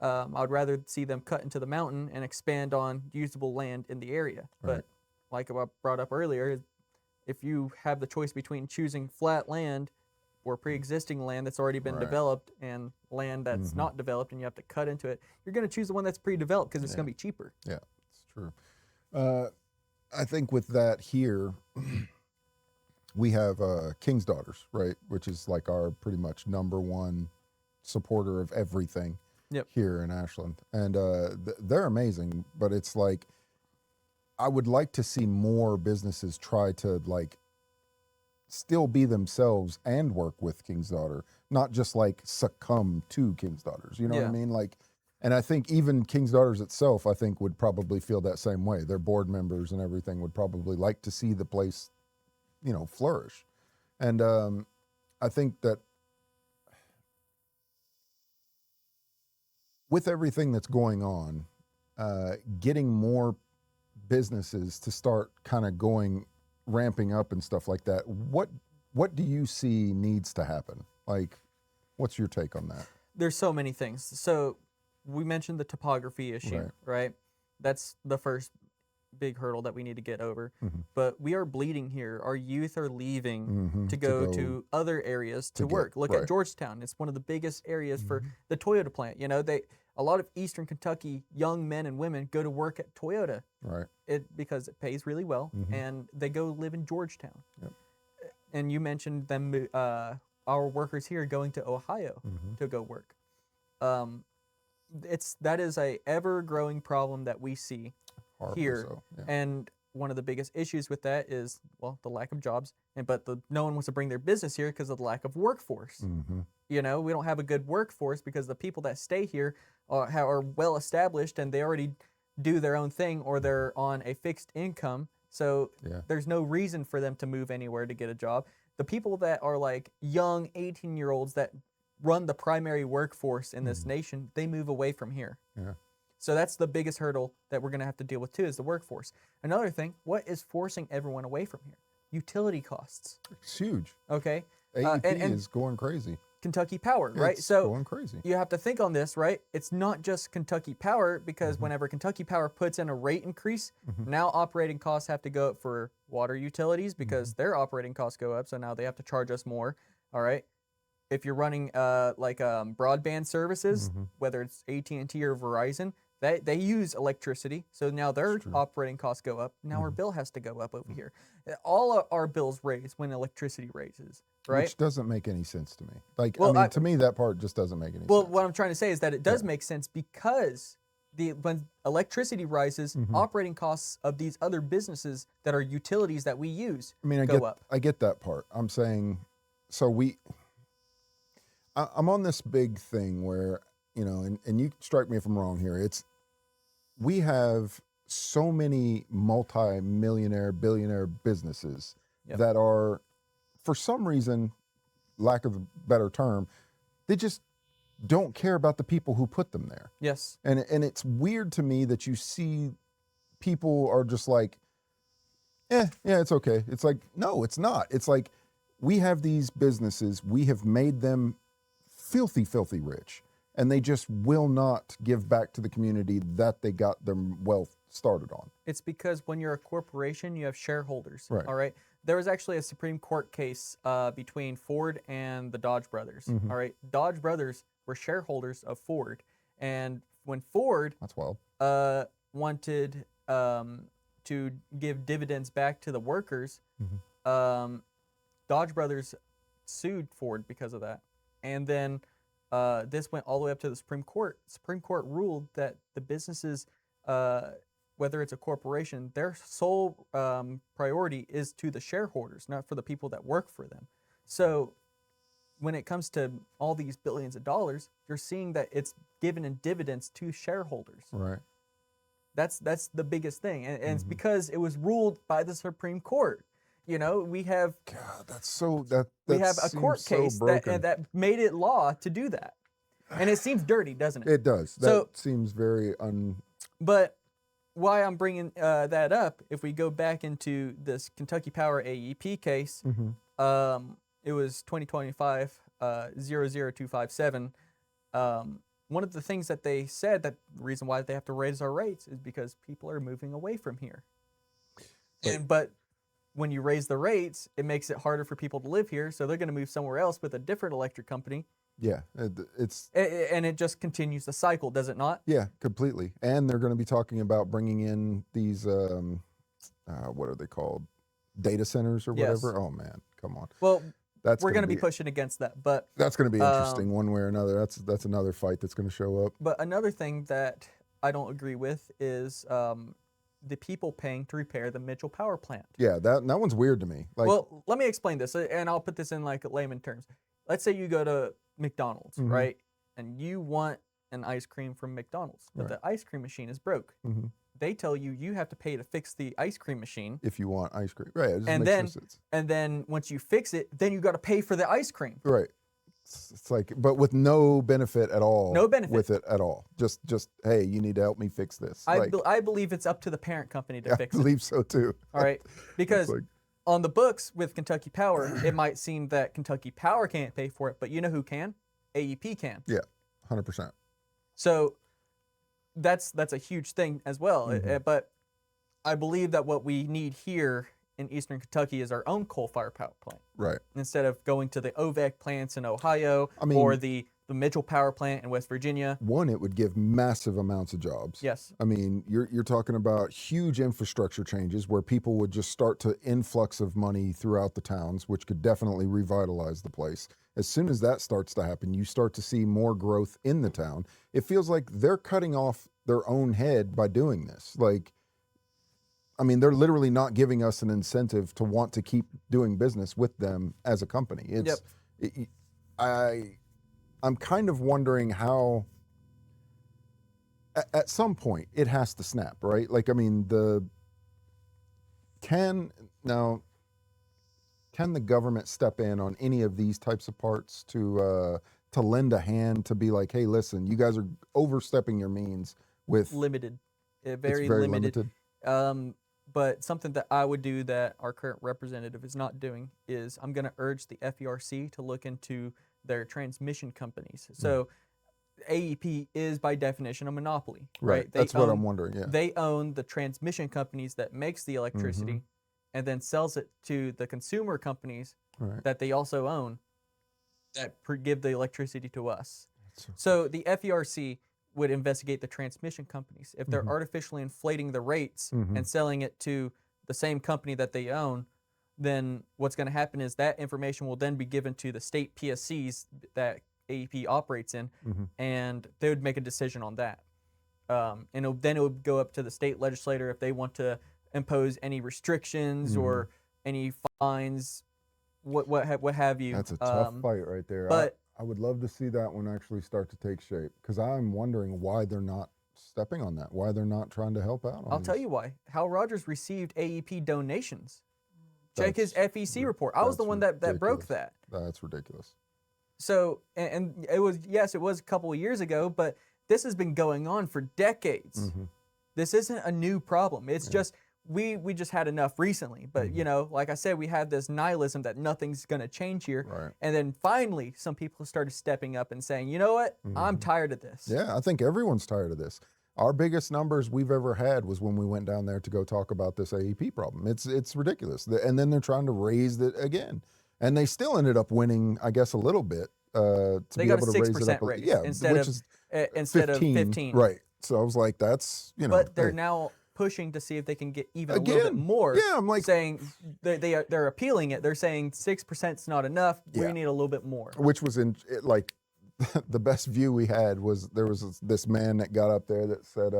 B: I would rather see them cut into the mountain and expand on usable land in the area.
A: Right.
B: But like I brought up earlier, if you have the choice between choosing flat land or pre-existing land that's already been
A: Right.
B: developed and land that's not developed and you have to cut into it, you're going to choose the one that's pre-developed because it's going to be cheaper.
A: Yeah, it's true. I think with that here, we have King's Daughters, right, which is like our pretty much number one supporter of everything here in Ashland, and they're amazing. But it's like, I would like to see more businesses try to like still be themselves and work with King's Daughter, not just like succumb to King's Daughters. You know what I mean? Like, and I think even King's Daughters itself, I think, would probably feel that same way. Their board members and everything would probably like to see the place, flourish. And I think that with everything that's going on, getting more businesses to start kind of ramping up and stuff like that, what do you see needs to happen? Like, what's your take on that?
B: There's so many things. So we mentioned the topography issue, right? That's the first big hurdle that we need to get over. But we are bleeding here. Our youth are leaving to go to other areas to work. Look at Georgetown. It's one of the biggest areas for the Toyota plant. A lot of Eastern Kentucky young men and women go to work at Toyota.
A: Right.
B: Because it pays really well, and they go live in Georgetown.
A: Yep.
B: And you mentioned them, our workers here going to Ohio to go work. That is a ever-growing problem that we see here, and one of the biggest issues with that is, well, the lack of jobs, but no one wants to bring their business here because of the lack of workforce. We don't have a good workforce because the people that stay here are well established and they already do their own thing, or they're on a fixed income, so there's no reason for them to move anywhere to get a job. The people that are like young 18-year-olds that run the primary workforce in this nation, they move away from here. So that's the biggest hurdle that we're going to have to deal with too, is the workforce. Another thing, what is forcing everyone away from here? Utility costs.
A: It's huge.
B: Okay.
A: AEP is going crazy.
B: Kentucky Power, right? So
A: going crazy.
B: You have to think on this, right? It's not just Kentucky Power, because whenever Kentucky Power puts in a rate increase, now operating costs have to go up for water utilities because their operating costs go up, so now they have to charge us more, all right? If you're running broadband services, whether it's AT&T or Verizon, they use electricity, so now their operating costs go up. Now our bill has to go up over here. All our bills raise when electricity raises. right?
A: Which doesn't make any sense to me. Like,
B: Well,
A: I mean, to me, that part just doesn't make any
B: Well,
A: sense.
B: what I'm trying to say is that it does make sense because when electricity rises, operating costs of these other businesses that are utilities that we use
A: I mean,
B: go up.
A: I get that part. I'm saying, so I'm on this big thing where, you know, and you strike me if I'm wrong here. We have so many multi-millionaire, billionaire businesses that are, for some reason, lack of a better term, they just don't care about the people who put them there.
B: Yes.
A: And it's weird to me that you see people are just like, yeah, it's okay. It's like, no, it's not. It's like, we have these businesses, we have made them filthy, filthy rich, and they just will not give back to the community that they got their wealth started on.
B: It's because when you're a corporation, you have shareholders.
A: Right.
B: All right. There was actually a Supreme Court case between Ford and the Dodge brothers. All right. Dodge brothers were shareholders of Ford. And when Ford
A: That's wild.
B: wanted to give dividends back to the workers, Dodge brothers sued Ford because of that. And then this went all the way up to the Supreme Court. Supreme Court ruled that the businesses, whether it's a corporation, their sole priority is to the shareholders, not for the people that work for them. So when it comes to all these billions of dollars, you're seeing that it's given in dividends to shareholders.
A: Right.
B: That's the biggest thing. And it's because it was ruled by the Supreme Court. You know, we have
A: God, that's so that
B: we have a court
A: so
B: case that made it law to do that. And it seems dirty, doesn't it?
A: It does. That
B: So-
A: seems very
B: But why I'm bringing that up, if we go back into this Kentucky Power AEP case, it was 2025 00257. One of the things that they said, that the reason why they have to raise our rates is because people are moving away from here. But when you raise the rates, it makes it harder for people to live here, so they're going to move somewhere else with a different electric company.
A: Yeah, it's
B: And it just continues the cycle, does it not?
A: yeah, completely. And they're going to be talking about bringing in these what are they called? Data centers or
B: Yes.
A: whatever. Oh man, come on.
B: Well,
A: That's
B: we're going to be
A: be
B: pushing against that, but
A: that's going to be interesting one way or another. That's another fight that's going to show up.
B: But another thing that I don't agree with is the people paying to repair the Mitchell power plant.
A: Yeah, that one's weird to me. Like,
B: Well, let me explain this, and I'll put this in like layman terms. Let's say you go to McDonald's, right? And you want an ice cream from McDonald's, but the ice cream machine is broke. They tell you you have to pay to fix the ice cream machine.
A: if you want ice cream, right? It just
B: And
A: makes no
B: then,
A: sense.
B: and then once you fix it, then you got to pay for the ice cream.
A: Right. It's like, but with no benefit at all.
B: No benefit.
A: with it at all. Just hey, you need to help me fix this.
B: I believe it's up to the parent company to
A: I
B: fix it.
A: believe so too.
B: All right, because
A: like-
B: on the books with Kentucky Power, it might seem that Kentucky Power can't pay for it, but you know who can? AEP can.
A: Yeah, 100%.
B: So that's a huge thing as well. But I believe that what we need here in Eastern Kentucky is our own coal-fired power plant,
A: Right.
B: instead of going to the OVEC plants in Ohio or the Mitchell power plant in West Virginia.
A: One, it would give massive amounts of jobs.
B: Yes.
A: I mean, you're talking about huge infrastructure changes where people would just start to influx of money throughout the towns, which could definitely revitalize the place. As soon as that starts to happen, you start to see more growth in the town. It feels like they're cutting off their own head by doing this. Like, I mean, they're literally not giving us an incentive to want to keep doing business with them as a company. It's, I'm kind of wondering how, at some point, it has to snap, right? Like, I mean, can the government step in on any of these types of parts to lend a hand, to be like, hey, listen, you guys are overstepping your means with
B: Limited. Very,
A: it's very
B: limited. But something that I would do that our current representative is not doing is I'm going to urge the FERC to look into their transmission companies. So AEP is by definition a monopoly, right?
A: That's what I'm wondering. Yeah.
B: They own the transmission companies that makes the electricity and then sells it to the consumer companies that they also own that give the electricity to us. So the FERC would investigate the transmission companies. If they're artificially inflating the rates and selling it to the same company that they own, then what's going to happen is that information will then be given to the state PSCs that AEP operates in, and they would make a decision on that. And then it would go up to the state legislator if they want to impose any restrictions or any fines, what have you.
A: That's a tough fight right there.
B: But
A: I would love to see that one actually start to take shape, because I'm wondering why they're not stepping on that, why they're not trying to help out on
B: I'll tell you why. Hal Rogers received AEP donations. Check his FEC report. I was the one that broke that.
A: That's ridiculous.
B: So, and it was, yes, it was a couple of years ago, but this has been going on for decades. This isn't a new problem. It's just, we just had enough recently. But, you know, like I said, we had this nihilism that nothing's going to change here.
A: Right.
B: And then finally, some people started stepping up and saying, you know what, I'm tired of this.
A: Yeah, I think everyone's tired of this. Our biggest numbers we've ever had was when we went down there to go talk about this AEP problem. It's ridiculous. And then they're trying to raise it again. And they still ended up winning, I guess, a little bit to
B: They
A: be
B: got
A: able
B: a
A: to raise it
B: 6%
A: up.
B: raise
A: Yeah,
B: instead
A: which
B: of
A: is
B: 15.
A: Right. So I was like, that's, you know.
B: But they're
A: hey,
B: now pushing to see if they can get even a
A: again,
B: little bit more.
A: Yeah, I'm like,
B: saying they're appealing it. They're saying 6% is not enough.
A: Yeah.
B: We need a little bit more.
A: which was like the best view we had was there was this man that got up there that said,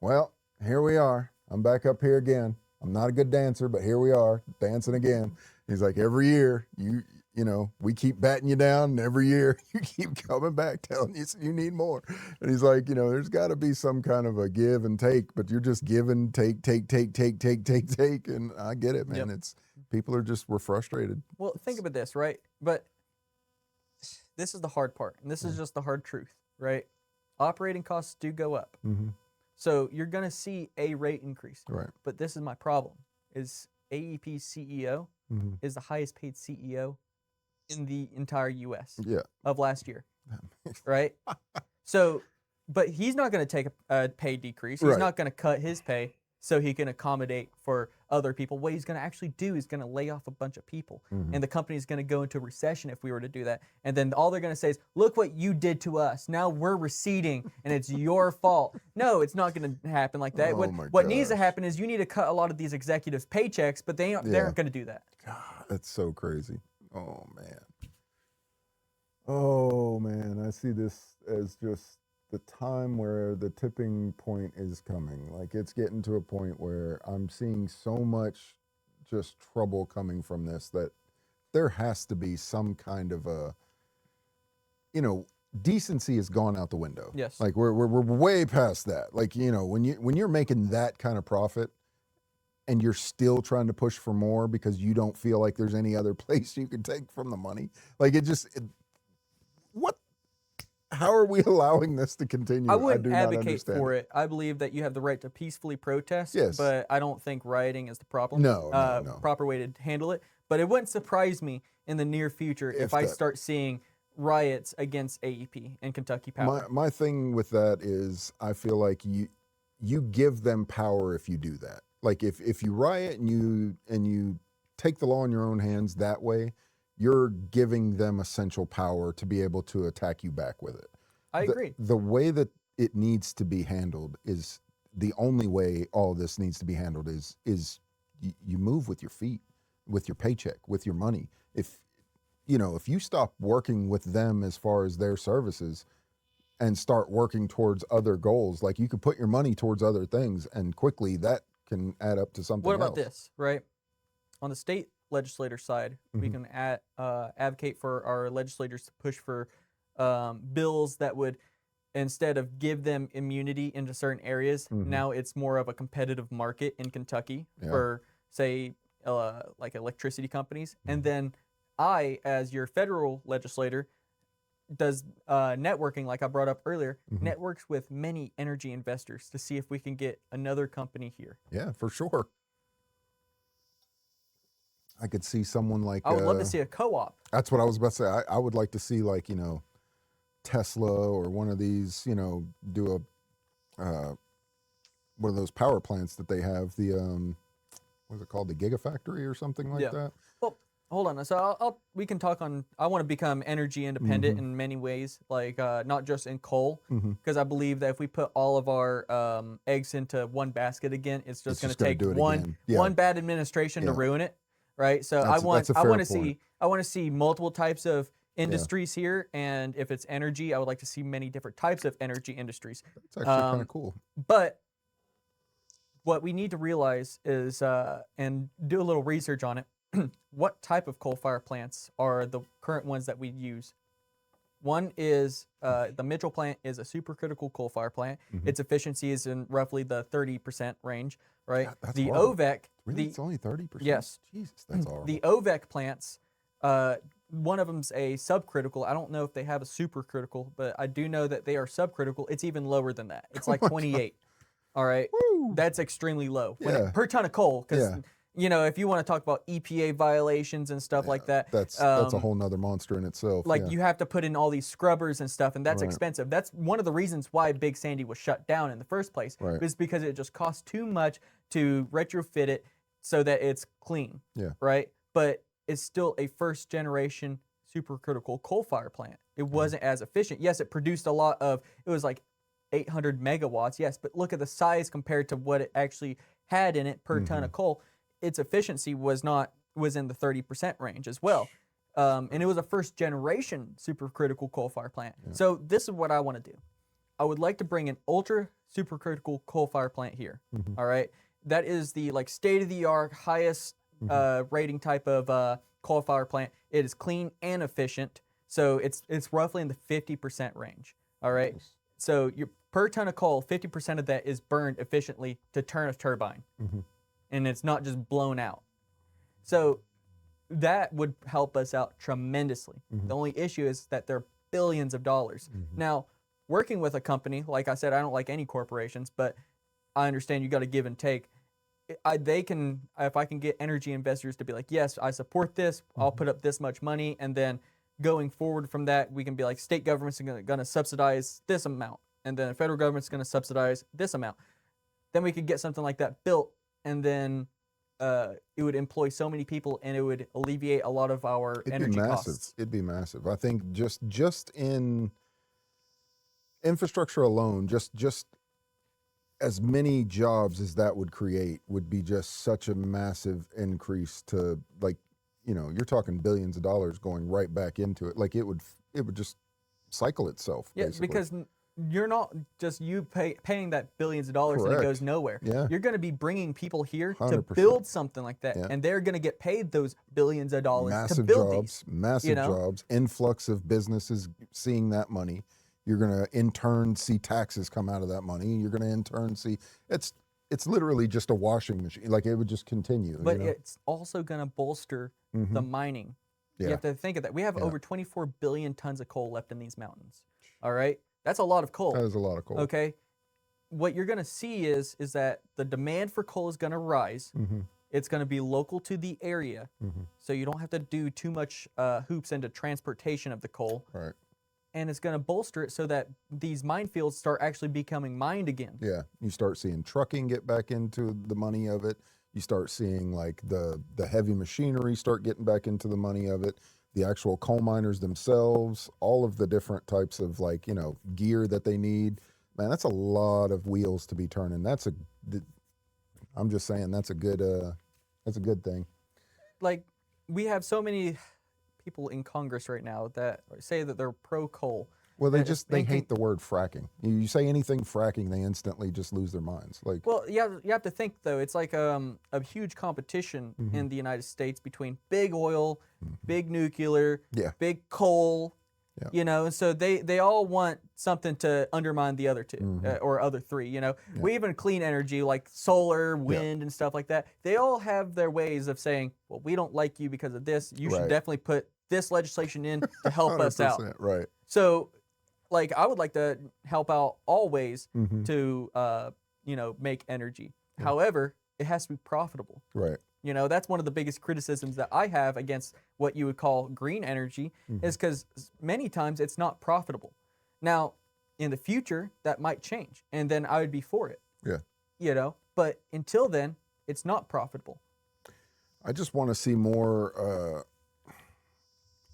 A: well, here we are. I'm back up here again. I'm not a good dancer, but here we are dancing again. He's like, every year you know, we keep batting you down, and every year you keep coming back telling you you need more. And he's like, you know, there's got to be some kind of a give and take, but you're just giving, take. And I get it, man.
B: Yep.
A: It's people we're frustrated.
B: Well, think about this, right? But this is the hard part, and this is just the hard truth, right? Operating costs do go up. So you're going to see a rate increase.
A: Right.
B: But this is my problem, is AEP's CEO is the highest paid CEO in the entire U.S. Of last year, right? So, but he's not going to take a pay decrease. He's not going to cut his pay so he can accommodate for other people. What he's going to actually do is going to lay off a bunch of people, and the company is going to go into recession if we were to do that. And then all they're going to say is, "Look what you did to us. Now we're receding, and it's your fault." No, it's not going to happen like that. What needs to happen is you need to cut a lot of these executives' paychecks, but they aren't going to do that.
A: God, that's so crazy. Oh man, I see this as just the time where the tipping point is coming. Like, it's getting to a point where I'm seeing so much just trouble coming from this that there has to be some kind of a, you know, decency has gone out the window.
B: Yes.
A: Like we're way past that. Like, you know, when you're making that kind of profit and you're still trying to push for more because you don't feel like there's any other place you can take from the money. Like how are we allowing this to continue?
B: I wouldn't
A: do not
B: advocate
A: understand
B: for it. I believe that you have the right to peacefully protest,
A: Yes.
B: but I don't think rioting is the problem.
A: No.
B: Proper way to handle it. But it wouldn't surprise me in the near future if I start seeing riots against AEP and Kentucky Power.
A: My thing with that is I feel like you give them power if you do that. Like if you riot and you take the law in your own hands that way, you're giving them essential power to be able to attack you back with it.
B: I agree.
A: The way that it needs to be handled is the only way all of this needs to be handled is you move with your feet, with your paycheck, with your money. If you stop working with them as far as their services and start working towards other goals, like you could put your money towards other things and quickly that can add up to something else.
B: What about this, right? On the state legislator side, we can advocate for our legislators to push for bills that would, instead of give them immunity into certain areas, now it's more of a competitive market in Kentucky for, say, like electricity companies. And then I, as your federal legislator, does networking, like I brought up earlier, networks with many energy investors to see if we can get another company here.
A: Yeah, for sure. I could see someone like
B: I would love to see a co-op.
A: That's what I was about to say. I would like to see, like, Tesla or one of these, do a one of those power plants that they have, the what is it called, the Gigafactory or something like that.
B: Well, hold on. So we can talk on. I want to become energy independent in many ways, like not just in coal, because I believe that if we put all of our eggs into one basket again, it's just going to take one bad administration to ruin it. right? So
A: That's a
B: I
A: fair
B: want to
A: point.
B: see multiple types of industries here, and if it's energy, I would like to see many different types of energy industries.
A: It's actually kind of cool.
B: But what we need to realize is, and do a little research on it, what type of coal-fired plants are the current ones that we use? One is the Mitchell plant is a supercritical coal-fired plant. Its efficiency is in roughly the 30% range, right?
A: God, that's
B: The
A: horrible.
B: OVEC,
A: Really, it's only 30%.
B: yes,
A: Jesus, that's horrible.
B: the OVEC plants, one of them's a subcritical. I don't know if they have a supercritical, but I do know that they are subcritical. It's even lower than that. It's like 28. All right,
A: Woo!
B: that's extremely low
A: Yeah.
B: per ton of coal. Because
A: Yeah.
B: you know, if you want to talk about EPA violations and stuff like that,
A: That's a whole nother monster in itself.
B: like
A: yeah.
B: you have to put in all these scrubbers and stuff, and that's
A: Right.
B: expensive. That's one of the reasons why Big Sandy was shut down in the first place,
A: Right.
B: is because it just cost too much to retrofit it so that it's clean.
A: Yeah.
B: Right. But it's still a first generation supercritical coal fire plant. It wasn't as efficient. Yes, it produced a lot of. It was like 800 megawatts. Yes, but look at the size compared to what it actually had in it per ton of coal. Its efficiency was in the 30% range as well. And it was a first generation supercritical coal fire plant.
A: Yeah.
B: So this is what I want to do. I would like to bring an ultra supercritical coal fire plant here. All right. That is the like state of the art, highest rating type of coal fire plant. It is clean and efficient. So it's roughly in the 50% range. All right.
A: Nice.
B: So your per ton of coal, 50% of that is burned efficiently to turn a turbine. And it's not just blown out. So that would help us out tremendously. The only issue is that they're billions of dollars. Now, working with a company, like I said, I don't like any corporations, but I understand you got to give and take. If I can get energy investors to be like, yes, I support this, I'll put up this much money, and then going forward from that, we can be like, state governments are going to subsidize this amount, and then the federal government's going to subsidize this amount. Then we could get something like that built, and then it would employ so many people, and it would alleviate a lot of our energy costs.
A: It'd be massive. I think just in infrastructure alone, just as many jobs as that would create would be just such a massive increase to, like, you know, you're talking billions of dollars going right back into it. Like it would just cycle itself.
B: Yeah,
A: basically.
B: because you're not just paying that billions of dollars and it goes nowhere.
A: Yeah.
B: You're going to be bringing people here to
A: 100%.
B: build something like that,
A: Yeah.
B: and they're going to get paid those billions of dollars
A: massive
B: to build
A: jobs,
B: these.
A: massive
B: you know?
A: jobs, influx of businesses seeing that money. You're going to in turn see taxes come out of that money. You're going to in turn see it's literally just a washing machine. Like it would just continue.
B: But
A: you know?
B: it's also going to bolster the mining.
A: Yeah.
B: You have to think of that. We have over 24 billion tons of coal left in these mountains. All right, that's a lot of coal.
A: That is a lot of coal.
B: Okay, what you're going to see is that the demand for coal is going to rise. It's going to be local to the area, so you don't have to do too much hoops into transportation of the coal.
A: Right.
B: And it's going to bolster it so that these minefields start actually becoming mined again.
A: Yeah. You start seeing trucking get back into the money of it. You start seeing like the heavy machinery start getting back into the money of it. The actual coal miners themselves, all of the different types of, like, you know, gear that they need. Man, that's a lot of wheels to be turning. I'm just saying that's a good thing.
B: Like, we have so many people in Congress right now that say that they're pro coal.
A: Well, they
B: And
A: they hate the word fracking. You say anything fracking, they instantly just lose their minds. Like,
B: Well, you have to think though. It's like a huge competition in the United States between big oil, big nuclear,
A: Yeah.
B: big coal.
A: Yeah.
B: You know, and so they all want something to undermine the other two or other three. You know, we even clean energy like solar, wind, and stuff like that. They all have their ways of saying, well, we don't like you because of this. You should
A: Right.
B: definitely put this legislation in to help us out.
A: 100%, right.
B: So, like, I would like to help out all ways
A: Mm-hmm.
B: to, make energy. However, it has to be profitable.
A: Right.
B: You know, that's one of the biggest criticisms that I have against what you would call green energy is because many times it's not profitable. Now, in the future, that might change, and then I would be for it.
A: Yeah.
B: You know, but until then, it's not profitable.
A: I just want to see more.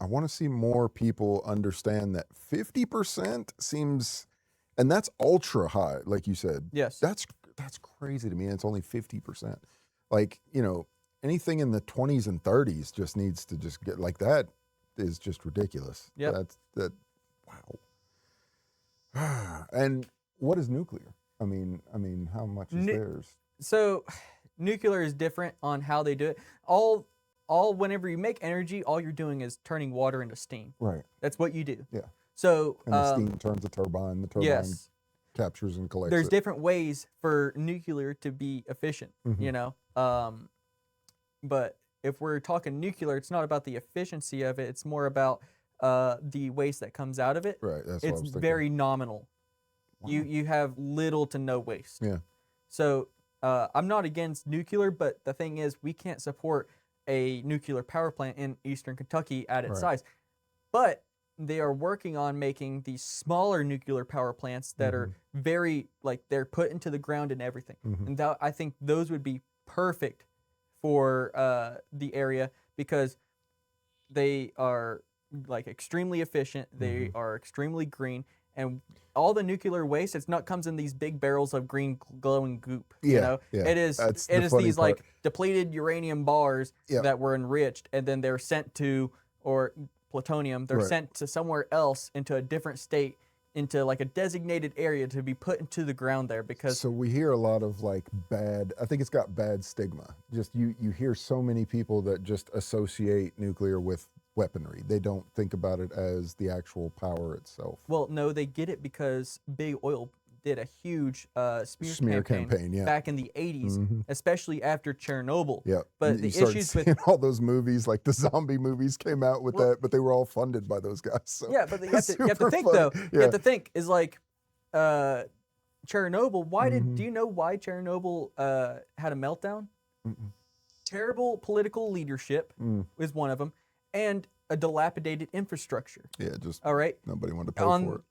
A: I want to see more people understand that 50% seems, and that's ultra high, like you said.
B: Yes.
A: That's crazy to me. And it's only 50%. Like, you know, anything in the 20s and 30s just needs to just get like that is just ridiculous.
B: Yep.
A: That wow. And what is nuclear? I mean, how much is theirs?
B: So nuclear is different on how they do it. All whenever you make energy, all you're doing is turning water into steam.
A: Right.
B: That's what you do.
A: Yeah.
B: So
A: And the steam turns a turbine. The turbine
B: yes,
A: captures and collects
B: there's
A: it.
B: different ways for nuclear to be efficient.
A: Mhm.
B: You know, but if we're talking nuclear, it's not about the efficiency of it. It's more about the waste that comes out of it.
A: Right. That's what I
B: It's
A: was thinking.
B: very nominal.
A: Wow.
B: You have little to no waste.
A: Yeah.
B: So I'm not against nuclear, but the thing is, we can't support a nuclear power plant in eastern Kentucky at its
A: Right.
B: size. But they are working on making these smaller nuclear power plants that are very, like, they're put into the ground and everything.
A: Mhm.
B: And I think those would be perfect for the area because they are, like, extremely efficient. They are extremely green. And all the nuclear waste, it's not comes in these big barrels of green glowing goop.
A: Yeah,
B: You know,
A: yeah.
B: it is
A: That's the funny
B: these
A: part.
B: like depleted uranium bars
A: Yep.
B: that were enriched, and then they're sent to, or plutonium, they're
A: Right.
B: sent to somewhere else into a different state, into like a designated area to be put into the ground there because
A: So we hear a lot of like bad, I think it's got bad stigma. Just you hear so many people that just associate nuclear with weaponry. They don't think about it as the actual power itself.
B: well, no, they get it because big oil did a huge
A: Smear campaign, yeah.
B: back in the 80s, especially after Chernobyl.
A: Yeah.
B: But
A: you
B: the
A: started
B: issues
A: seeing
B: with
A: all those movies, like the zombie movies came out with
B: Well-
A: that, but they were all funded by those guys. So
B: yeah, but you have
A: it's
B: to
A: super
B: think
A: funny.
B: though.
A: Yeah.
B: You have to think is like Chernobyl. Why
A: Mm-hmm.
B: do you know why Chernobyl had a meltdown?
A: Mm-mm.
B: Terrible political leadership is one of them, and a dilapidated infrastructure.
A: Yeah, just
B: All right.
A: nobody wanted to pay for it.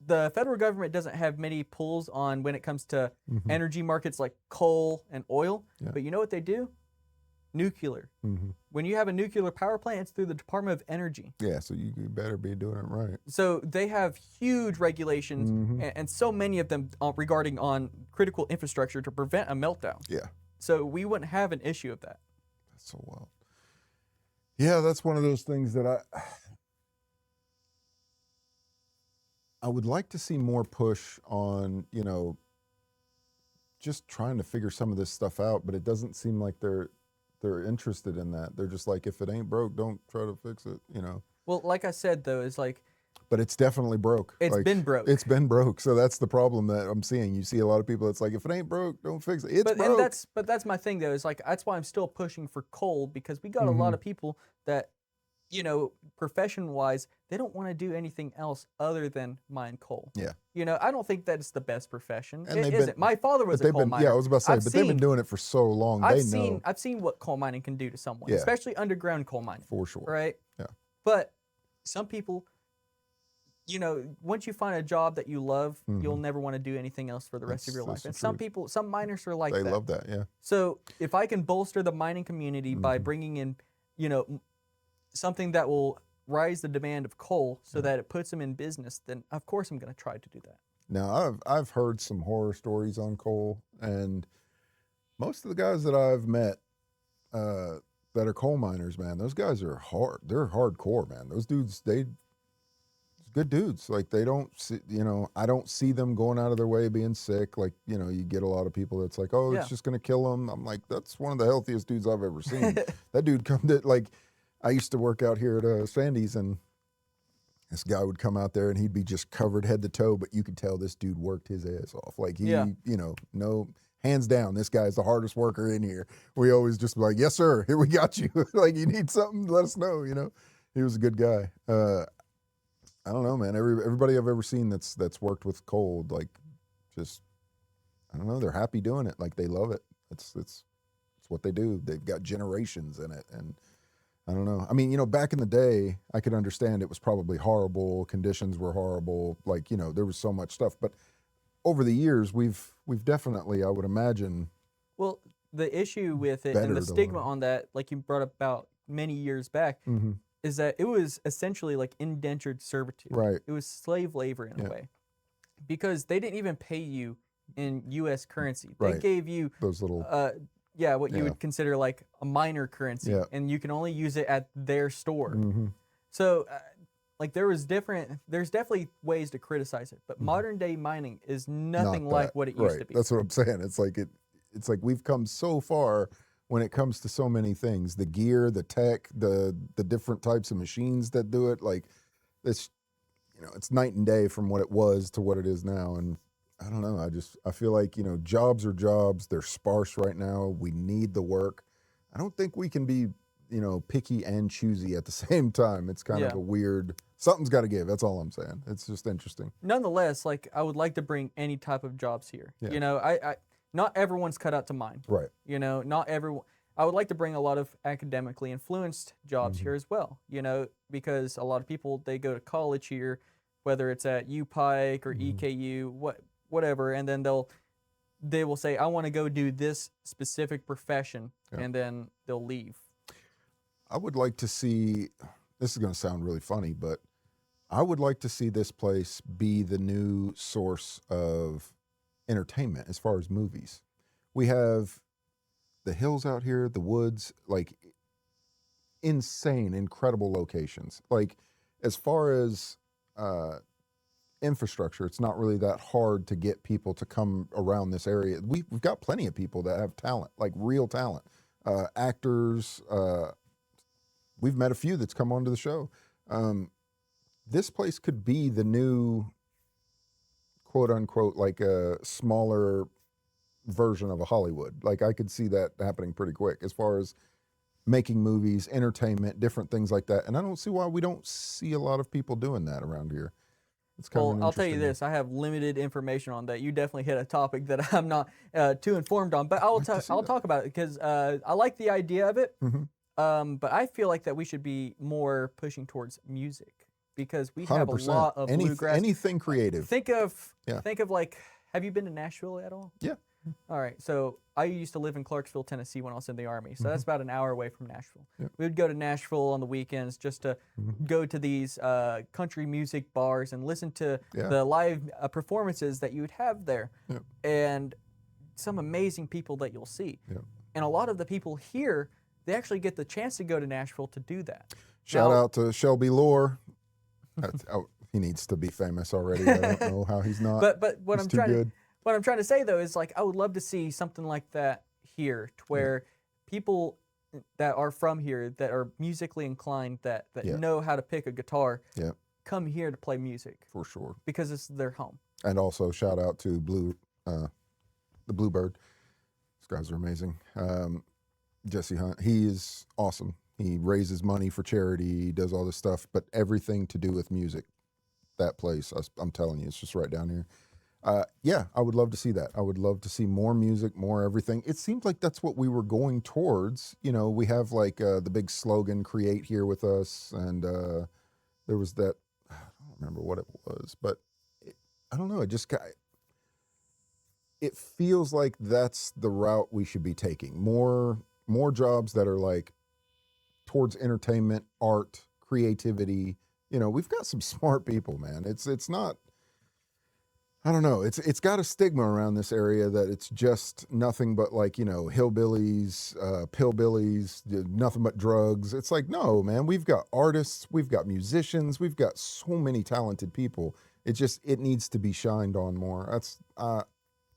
B: The federal government doesn't have many pulls on when it comes to energy markets like coal and oil.
A: Yeah.
B: But you know what they do? Nuclear. When you have a nuclear power plant, it's through the Department of Energy.
A: Yeah, so you better be doing it right.
B: So they have huge regulations, and so many of them regarding on critical infrastructure to prevent a meltdown.
A: Yeah,
B: So we wouldn't have an issue of that.
A: that's so wild. Yeah, that's one of those things that I would like to see more push on, just trying to figure some of this stuff out, but it doesn't seem like they're interested in that. They're just like, if it ain't broke, don't try to fix it,
B: Well, like I said, though, it's like
A: But it's definitely broke.
B: It's been broke.
A: It's been broke. So that's the problem that I'm seeing. You see a lot of people, it's like, if it ain't broke, don't fix it. It's broke.
B: But that's my thing, though. Is like that's why I'm still pushing for coal because we got a lot of people that, profession-wise, they don't want to do anything else other than mine coal.
A: Yeah.
B: I don't think that it's the best profession.
A: And
B: It
A: they've
B: isn't.
A: been-
B: My father was a coal miner.
A: Yeah, I was about to say,
B: I've
A: but they've been
B: seen-
A: doing it for so long. They know
B: I've seen what coal mining can do to someone,
A: Yeah.
B: especially underground coal mining.
A: for sure.
B: Right?
A: Yeah.
B: But some people, once you find a job that you love, you'll never want to do anything else for the rest of your
A: That's
B: life.
A: the
B: And
A: truth.
B: some miners are like
A: They
B: that.
A: love that. Yeah.
B: So if I can bolster the mining community by bringing in, something that will rise the demand of coal so that it puts them in business, then of course I'm going to try to do that.
A: Now, I've heard some horror stories on coal, and most of the guys that I've met that are coal miners, man, those guys are hard. They're hardcore, man. Those dudes, good dudes. Like they don't see, I don't see them going out of their way being sick. Like, you get a lot of people that's like, oh,
B: Yeah.
A: it's just going to kill them. I'm like, that's one of the healthiest dudes I've ever seen. That dude come to, like, I used to work out here at Sandy's, and this guy would come out there and he'd be just covered head to toe, but you could tell this dude worked his ass off. Like he,
B: Yeah.
A: no, hands down, this guy's the hardest worker in here. We always just be like, yes, sir, here we got you. Like you need something, let us know, He was a good guy. I don't know, man. Everybody I've ever seen that's worked with coal, like just, I don't know, they're happy doing it. Like they love it. It's what they do. They've got generations in it. And I don't know. I mean, back in the day, I could understand it was probably horrible. Conditions were horrible. Like, there was so much stuff. But over the years, we've definitely, I would imagine.
B: Well, the issue with it
A: Better
B: and the
A: to
B: stigma
A: learn.
B: on that, like you brought up about many years back, is that it was essentially like indentured servitude.
A: Right.
B: It was slave labor in
A: Yeah.
B: a way. Because they didn't even pay you in U.S. currency. They
A: Right.
B: gave you
A: Those little
B: what you
A: Yeah.
B: would consider like a minor currency,
A: Yeah.
B: and you can only use it at their store.
A: Mm-hmm.
B: So, like there's definitely ways to criticize it, but modern day mining is nothing
A: Not
B: like
A: that.
B: what it used
A: Right.
B: to be.
A: That's what I'm saying. It's like we've come so far when it comes to so many things. The gear, the tech, the different types of machines that do it. Like this, it's night and day from what it was to what it is now. And I don't know. I feel like, jobs are jobs. They're sparse right now. We need the work. I don't think we can be, picky and choosy at the same time. It's kind of
B: Yeah.
A: a weird, something's got to give. That's all I'm saying. It's just interesting.
B: Nonetheless, like I would like to bring any type of jobs here.
A: Yeah.
B: I not everyone's cut out to mine.
A: Right.
B: Not everyone. I would like to bring a lot of academically influenced jobs here as well. Because a lot of people they go to college here, whether it's at UPike or EKU, whatever, and then they will say, I want to go do this specific profession, and then they'll leave.
A: I would like to see, this is going to sound really funny, but I would like to see this place be the new source of entertainment as far as movies. We have the hills out here, the woods, like insane, incredible locations. Like as far as infrastructure, it's not really that hard to get people to come around this area. We've got plenty of people that have talent, like real talent, actors. We've met a few that's come onto the show. This place could be the new, quote unquote, like a smaller version of a Hollywood. Like I could see that happening pretty quick as far as making movies, entertainment, different things like that. And I don't see why we don't see a lot of people doing that around here. It's kind of an
B: I'll tell you
A: interesting
B: this: I have limited information on that. You definitely hit a topic that I'm not too informed on, but I'll talk about it because I like the idea of it. But I feel like that we should be more pushing towards music because we have a
A: 100%.
B: lot of bluegrass.
A: Anything creative.
B: Think of like, have you been to Nashville at all?
A: Yeah.
B: All right. So I used to live in Clarksville, Tennessee when I was in the Army. So that's about an hour away from Nashville.
A: Yep.
B: We would go to Nashville on the weekends just to go to these country music bars and listen to the live performances that you would have there.
A: Yep.
B: And some amazing people that you'll see.
A: Yep.
B: And a lot of the people here, they actually get the chance to go to Nashville to do that.
A: Shout out to Shelby Lore. He needs to be famous already. I don't know how he's not.
B: But what I'm trying to say though is like I would love to see something like that here, to where people that are from here that are musically inclined that know how to pick a guitar come here to play music
A: For sure.
B: because it's their home.
A: And also shout out to the Bluebird. These guys are amazing. Jesse Hunt, he is awesome. He raises money for charity, he does all this stuff, but everything to do with music. That place, I'm telling you, it's just right down here. I would love to see that. I would love to see more music, more everything. It seems like that's what we were going towards. We have like the big slogan, "Create here with us," and there was that. I don't remember what it was, but I don't know. It feels like that's the route we should be taking. More jobs that are like towards entertainment, art, creativity. We've got some smart people, man. It's not. I don't know. It's got a stigma around this area that it's just nothing but like, hillbillies, pillbillies, nothing but drugs. It's like, no, man, we've got artists, we've got musicians, we've got so many talented people. It needs to be shined on more. That's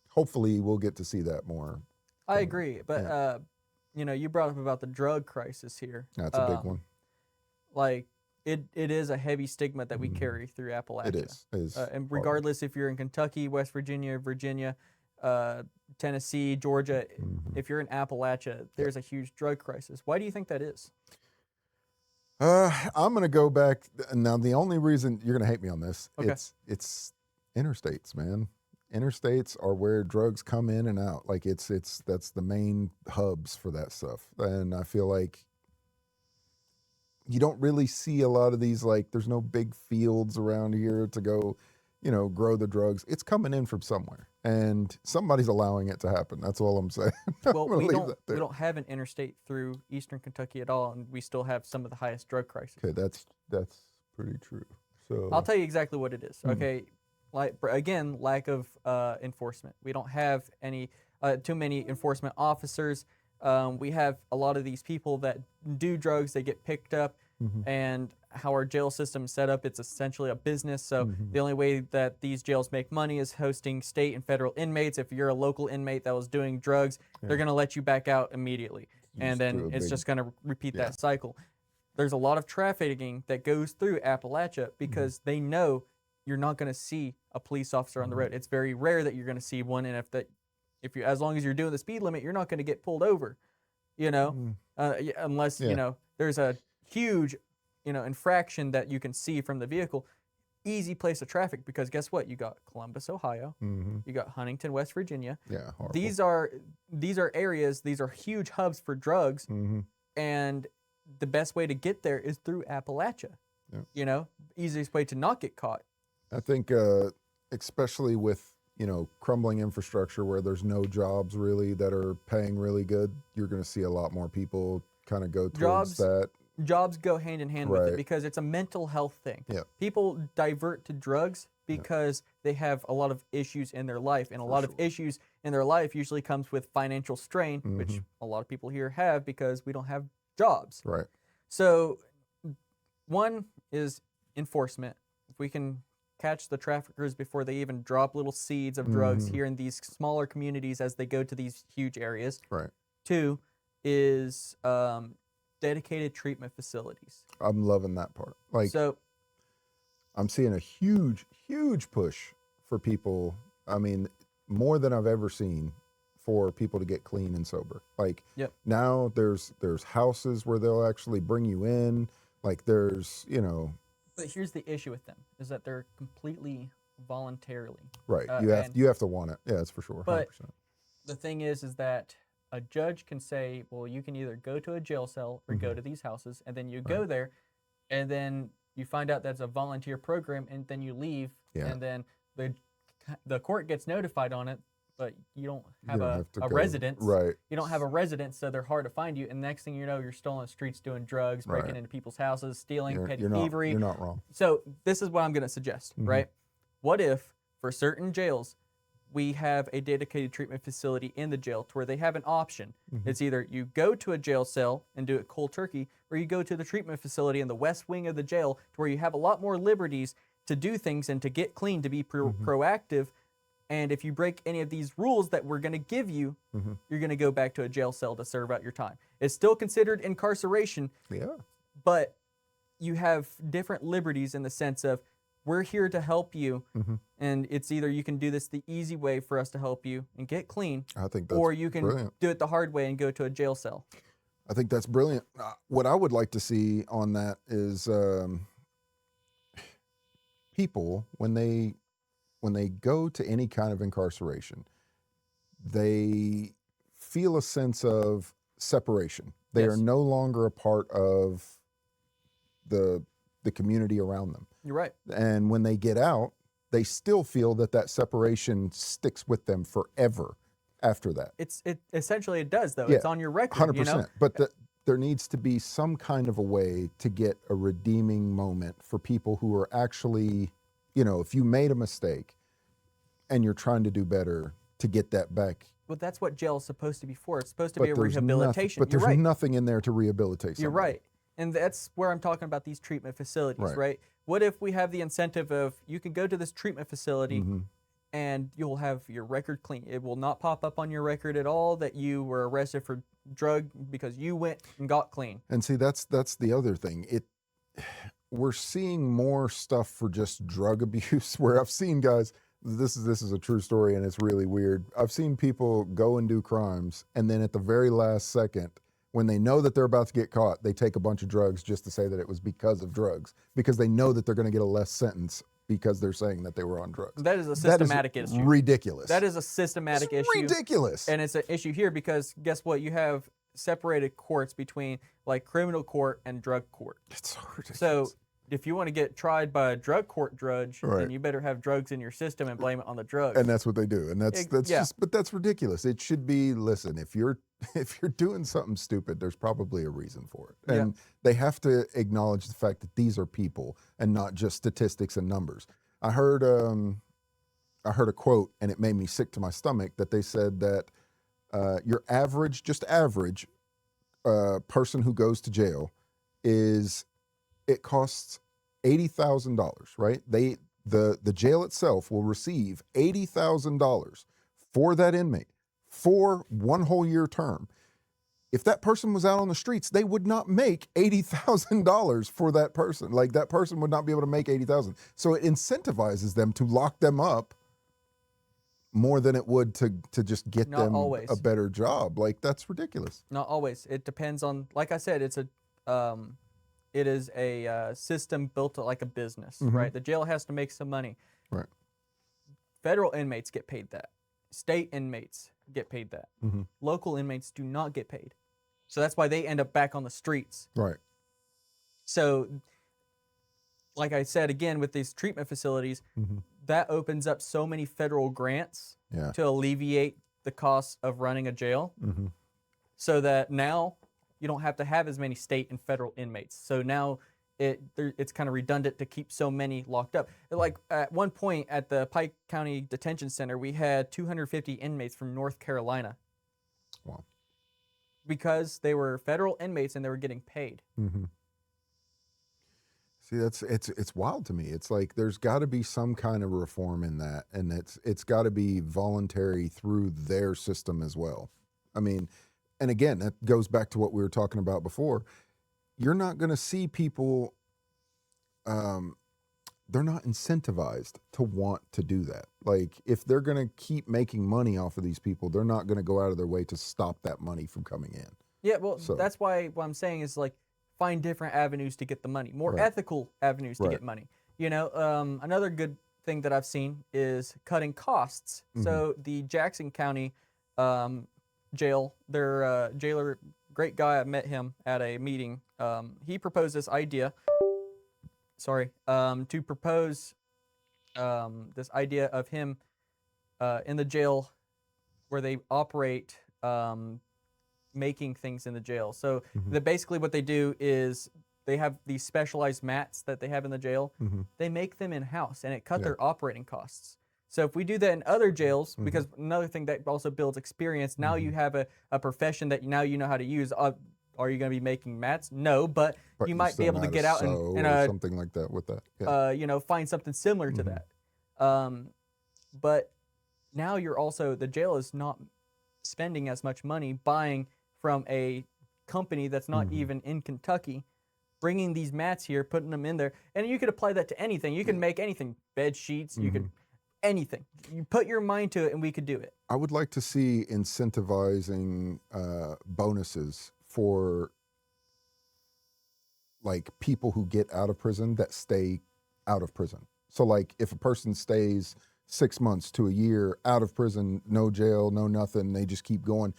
A: hopefully we'll get to see that more.
B: I agree, but you brought up about the drug crisis here.
A: That's a big one.
B: Like it is a heavy stigma that we carry through Appalachia.
A: It is.
B: And regardless if you're in Kentucky, West Virginia, Tennessee, Georgia, if you're in Appalachia, there's a huge drug crisis. Why do you think that is?
A: I'm going to go back. Now, the only reason you're going to hate me on this,
B: Okay.
A: it's interstates, man. Interstates are where drugs come in and out. Like that's the main hubs for that stuff. And I feel like you don't really see a lot of these, like there's no big fields around here to go, grow the drugs. It's coming in from somewhere and somebody's allowing it to happen. That's all I'm saying.
B: Well, we don't have an interstate through eastern Kentucky at all, and we still have some of the highest drug crises.
A: Okay, that's pretty true. So
B: I'll tell you exactly what it is. Okay, like again, lack of enforcement. We don't have any too many enforcement officers. We have a lot of these people that do drugs, they get picked up, and how our jail system is set up, it's essentially a business. So the only way that these jails make money is hosting state and federal inmates. If you're a local inmate that was doing drugs, they're going to let you back out immediately. And then it's just going to repeat that cycle. There's a lot of trafficking that goes through Appalachia because they know you're not going to see a police officer on the road. It's very rare that you're going to see one, and if you, as long as you're doing the speed limit, you're not going to get pulled over, unless there's a huge, infraction that you can see from the vehicle. Easy place of traffic because guess what? You got Columbus, Ohio. You got Huntington, West Virginia.
A: Yeah, horrible.
B: These are areas. These are huge hubs for drugs, and the best way to get there is through Appalachia. Easiest way to not get caught.
A: I think, especially with crumbling infrastructure where there's no jobs really that are paying really good, you're going to see a lot more people kind of go towards that.
B: Jobs go hand in hand with it because it's a mental health thing.
A: Yeah.
B: People divert to drugs because they have a lot of issues in their life, and a lot of issues in their life usually comes with financial strain, which a lot of people here have because we don't have jobs.
A: Right.
B: So one is enforcement. If we can catch the traffickers before they even drop little seeds of drugs here in these smaller communities as they go to these huge areas.
A: Right.
B: Two is dedicated treatment facilities.
A: I'm loving that part.
B: So
A: I'm seeing a huge push for people. I mean, more than I've ever seen for people to get clean and sober. Now there's houses where they'll actually bring you in. There's,
B: But here's the issue with them is that they're completely voluntarily.
A: Right. You have to want it. Yeah, that's for sure. 100%.
B: But the thing is that a judge can say, well, you can either go to a jail cell or go to these houses, and then you go there, and then you find out that's a volunteer program, and then you leave, and then the court gets notified on it, but you don't have a residence.
A: Right.
B: You don't have a residence, so they're hard to find you. And next thing you know, you're still on the streets doing drugs, breaking into people's houses, stealing, petty thievery.
A: You're not wrong.
B: So this is what I'm going to suggest, right? What if, for certain jails, we have a dedicated treatment facility in the jail to where they have an option. It's either you go to a jail cell and do it cold turkey, or you go to the treatment facility in the west wing of the jail to where you have a lot more liberties to do things and to get clean, to be proactive. And if you break any of these rules that we're going to give you, you're going to go back to a jail cell to serve out your time. It's still considered incarceration, but you have different liberties in the sense of we're here to help you, and it's either you can do this the easy way for us to help you and get clean,
A: I think that's
B: or you can
A: brilliant.
B: do it the hard way and go to a jail cell.
A: I think that's brilliant. What I would like to see on that is people, when they go to any kind of incarceration, they feel a sense of separation. They are no longer a part of the community around them.
B: You're right.
A: And when they get out, they still feel that separation sticks with them forever after that.
B: Essentially it does though. It's on your record.
A: 100%. But there needs to be some kind of a way to get a redeeming moment for people who are actually, if you made a mistake and you're trying to do better, to get that back.
B: But that's what jail is supposed to be for. It's supposed to be a rehabilitation.
A: But there's nothing in there to rehabilitate somebody.
B: You're right. And that's where I'm talking about these treatment facilities, right? What if we have the incentive of you can go to this treatment facility and you'll have your record clean. It will not pop up on your record at all that you were arrested for drug because you went and got clean.
A: And see, that's the other thing. We're seeing more stuff for just drug abuse where I've seen guys, this is a true story and it's really weird. I've seen people go and do crimes and then at the very last second, when they know that they're about to get caught, they take a bunch of drugs just to say that it was because of drugs, because they know that they're going to get a less sentence because they're saying that they were on drugs.
B: That is a systematic issue.
A: Ridiculous.
B: That is a systematic issue.
A: Ridiculous.
B: And it's an issue here because guess what? You have separated courts between like criminal court and drug court.
A: It's so ridiculous.
B: So if you want to get tried by a drug court judge, then you better have drugs in your system and blame it on the drugs.
A: And that's what they do. And that's just, but that's ridiculous. It should be, listen, if you're doing something stupid, there's probably a reason for it. And they have to acknowledge the fact that these are people and not just statistics and numbers. I heard a quote and it made me sick to my stomach that they said that your average, just average person who goes to jail it costs $80,000, right? The jail itself will receive $80,000 for that inmate for one whole year term. If that person was out on the streets, they would not make $80,000 for that person. Like, that person would not be able to make $80,000. So it incentivizes them to lock them up more than it would to just get
B: Not
A: them
B: always.
A: a better job. Like, that's ridiculous.
B: Not always. It depends on, like I said, it is a system built like a business, right? The jail has to make some money.
A: Right.
B: Federal inmates get paid that. State inmates get paid that. Local inmates do not get paid. So that's why they end up back on the streets.
A: Right.
B: So, like I said, again, with these treatment facilities, that opens up so many federal grants to alleviate the cost of running a jail, so that now you don't have to have as many state and federal inmates. So now it's kind of redundant to keep so many locked up. Like, at one point at the Pike County Detention Center, we had 250 inmates from North Carolina.
A: Wow.
B: Because they were federal inmates and they were getting paid.
A: See, it's wild to me. It's like there's got to be some kind of reform in that, and it's got to be voluntary through their system as well. I mean, and again, that goes back to what we were talking about before. You're not going to see people, they're not incentivized to want to do that. Like, if they're going to keep making money off of these people, they're not going to go out of their way to stop that money from coming in.
B: Yeah, well, that's why what I'm saying is, like, find different avenues to get the money, more ethical avenues to get money. You know, another good thing that I've seen is cutting costs. So the Jackson County jail, their jailer, great guy, I met him at a meeting. He proposed this idea, to propose this idea of him in the jail where they operate making things in the jail. So basically what they do is they have these specialized mats that they have in the jail. They make them in-house, and it cut their operating costs. So if we do that in other jails, because another thing that also builds experience, now you have a profession that now you know how to use. Are you going to be making mats? No, but you might be able to get out and
A: something like that with that.
B: you know, find something similar to that. But now you're also, the jail is not spending as much money buying from a company that's not even in Kentucky, bringing these mats here, putting them in there, and you could apply that to anything. You can make anything, bed sheets, you could, anything. You put your mind to it and we could do it.
A: I would like to see incentivizing bonuses for, like, people who get out of prison that stay out of prison. So, like, if a person stays 6 months to a year out of prison, no jail, no nothing, they just keep going,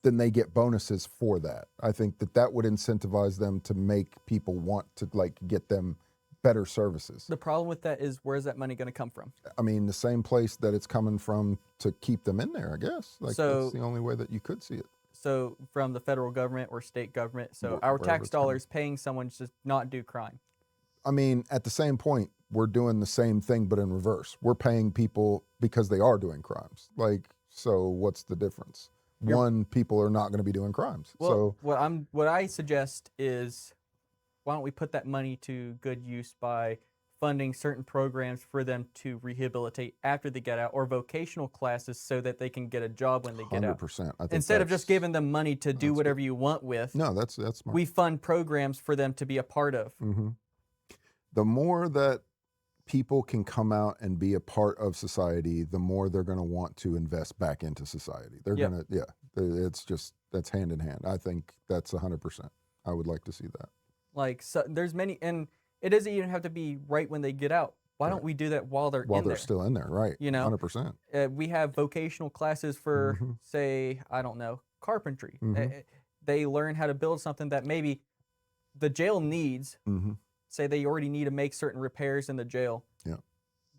A: then they get bonuses for that. I think that would incentivize them to make people want to, like, get them better services.
B: The problem with that is, where's that money going to come from?
A: I mean, the same place that it's coming from to keep them in there, I guess. Like,
B: So,
A: that's the only way that you could see it.
B: So from the federal government or state government. So our tax dollars paying someone to just not do crime.
A: I mean, at the same point, we're doing the same thing, but in reverse. We're paying people because they are doing crimes. Like, so what's the difference? One, people are not going to be doing crimes.
B: Well,
A: so
B: what I suggest is, why don't we put that money to good use by funding certain programs for them to rehabilitate after they get out, or vocational classes so that they can get a job when they get out.
A: 100%. I think
B: Instead of just giving them money to do whatever you want with.
A: No, that's smart.
B: We fund programs for them to be a part of.
A: The more that people can come out and be a part of society, the more they're going to want to invest back into society. They're going to, it's just, that's hand in hand. I think that's 100%. I would like to see that.
B: Like, so there's many, and it doesn't even have to be right when they get out. Why don't we do that while they're in there?
A: Still in there, right?
B: You know,
A: 100%.
B: We have vocational classes for, say, I don't know, carpentry. They learn how to build something that maybe the jail needs. Say they already need to make certain repairs in the jail.
A: Yeah.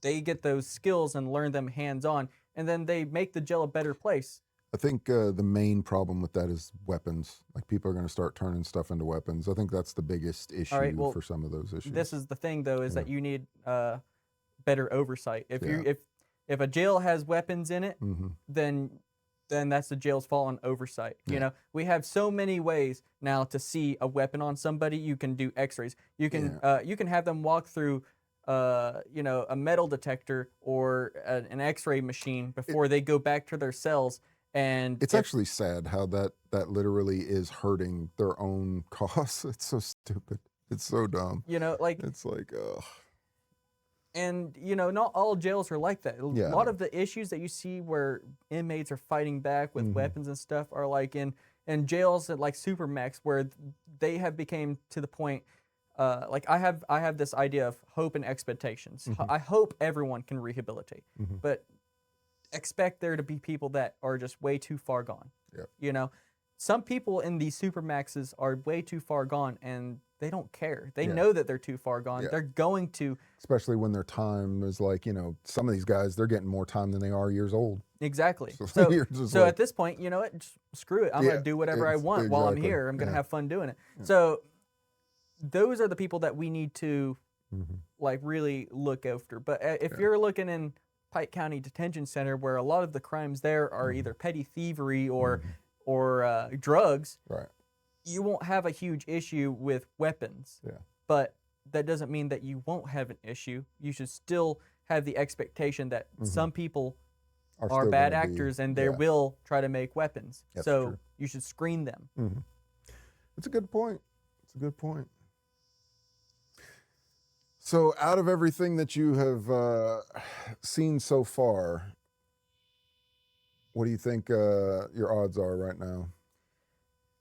B: They get those skills and learn them hands-on, and then they make the jail a better place.
A: I think the main problem with that is weapons. Like, people are going to start turning stuff into weapons. I think that's the biggest issue for some of those issues.
B: This is the thing, though, is that you need better oversight. If a jail has weapons in it, then then that's the jail's fault on oversight.
A: Yeah.
B: You know, we have so many ways now to see a weapon on somebody. You can do X-rays. You can have them walk through, you know, a metal detector or an X-ray machine before they go back to their cells. And
A: It's actually sad how that literally is hurting their own cause. It's so stupid. It's so dumb.
B: you know, like,
A: It's like, ugh.
B: and you know, not all jails are like that.
A: Yeah.
B: A lot of the issues that you see where inmates are fighting back with weapons and stuff are like in jails at like Supermax, where they have became to the point. Like I have this idea of hope and expectations. I hope everyone can rehabilitate, but expect there to be people that are just way too far gone.
A: Yep.
B: You know, some people in these Supermaxes are way too far gone and they don't care. They know that they're too far gone.
A: Yeah.
B: They're going to,
A: Especially when their time is like, you know, some of these guys, they're getting more time than they are years old.
B: exactly.
A: So you're just like,
B: At this point, you know what? Just screw it. I'm going to do whatever I want while I'm
A: exactly.
B: here. I'm going to
A: Yeah.
B: have fun doing it. So those are the people that we need to like really look after. But if you're looking in Pike County Detention Center, where a lot of the crimes there are either petty thievery or drugs,
A: right.
B: you won't have a huge issue with weapons.
A: Yeah.
B: But that doesn't mean that you won't have an issue. You should still have the expectation that some people are
A: still
B: bad
A: gonna be-
B: actors and they will try to make weapons.
A: That's
B: so
A: true.
B: you should screen them.
A: It's a good point. It's a good point. So, out of everything that you have seen so far, what do you think your odds are right now?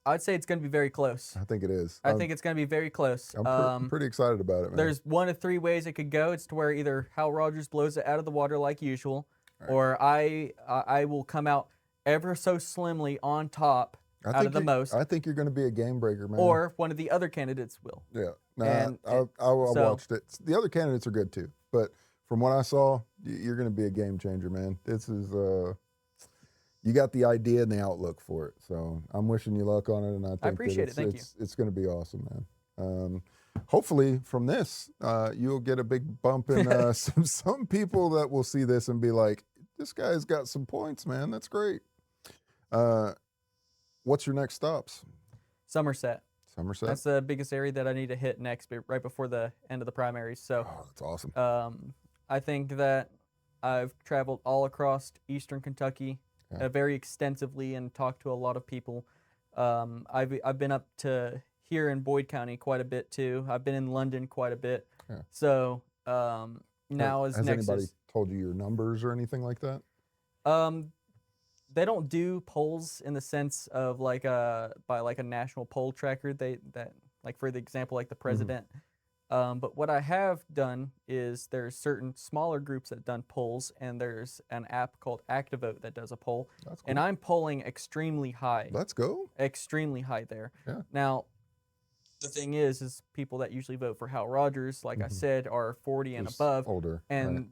B: I'd say it's going to be very close.
A: I think it is.
B: I think it's going to be very close.
A: I'm pretty excited about it, man.
B: There's one of three ways it could go. It's to where either Hal Rogers blows it out of the water like usual, or I will come out ever so slimly on top out of the most.
A: I think you're going to be a game breaker, man.
B: Or one of the other candidates will.
A: Yeah. No,
B: And-
A: I
B: so-
A: watched it. The other candidates are good too, but from what I saw, you're going to be a game changer, man. This is you got the idea and the outlook for it. So I'm wishing you luck on it, and I think
B: appreciate it. Thank you.
A: It's going to be awesome, man. Hopefully, from this, you'll get a big bump in some people that will see this and be like, "This guy's got some points, man. That's great." What's your next stops?
B: Somerset.
A: Somerset.
B: That's the biggest area that I need to hit next, right before the end of the primaries. So
A: Oh, that's awesome.
B: I think that I've traveled all across Eastern Kentucky very extensively and talked to a lot of people. I've been up to here in Boyd County quite a bit too. I've been in London quite a bit.
A: Yeah.
B: So now is
A: Has
B: next.
A: anybody told you your numbers or anything like that?
B: They don't do polls in the sense of like by like a national poll tracker. That like for the example like the president. But what I have done is there's certain smaller groups that done polls, and there's an app called ActiVote that does a poll.
A: That's cool.
B: And I'm polling extremely high.
A: Let's go.
B: Extremely high there.
A: Yeah.
B: Now, the thing is people that usually vote for Hal Rogers, like I said, are 40 and
A: Just
B: above,
A: older,
B: and
A: right.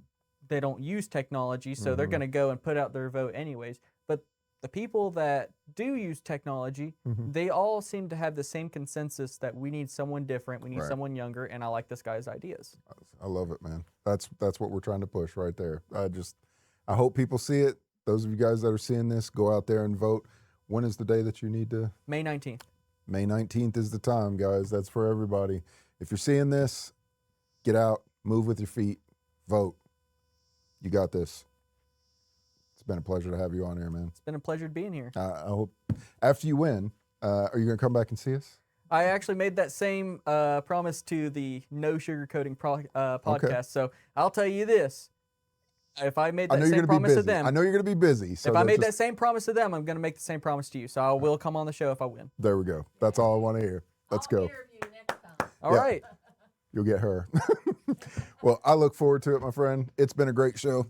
B: they don't use technology, so they're going to go and put out their vote anyways. But the people that do use technology, they all seem to have the same consensus that we need someone different, we need someone younger, and I like this guy's ideas.
A: I love it, man. That's what we're trying to push right there. I hope people see it. Those of you guys that are seeing this, go out there and vote. When is the day that you need to?
B: May 19th.
A: May 19th is the time, guys. That's for everybody. If you're seeing this, get out, move with your feet, vote. You got this. It's been a pleasure to have you on here, man.
B: It's been a pleasure being here.
A: I hope after you win, are you going to come back and see us?
B: I actually made that same promise to the No Sugarcoating podcast. So I'll tell you this. If I made that same promise to them,
A: I know you're going to be busy. So
B: if I made that same promise to them, I'm going to make the same promise to you. So I will come on the show if I win.
A: There we go. That's all I want to hear. Let's go.
C: Hear of you next time.
B: All right.
A: You'll get her. Well, I look forward to it, my friend. It's been a great show.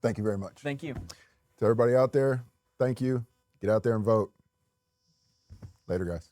A: Thank you very much.
B: Thank you.
A: To everybody out there, thank you. Get out there and vote. Later, guys.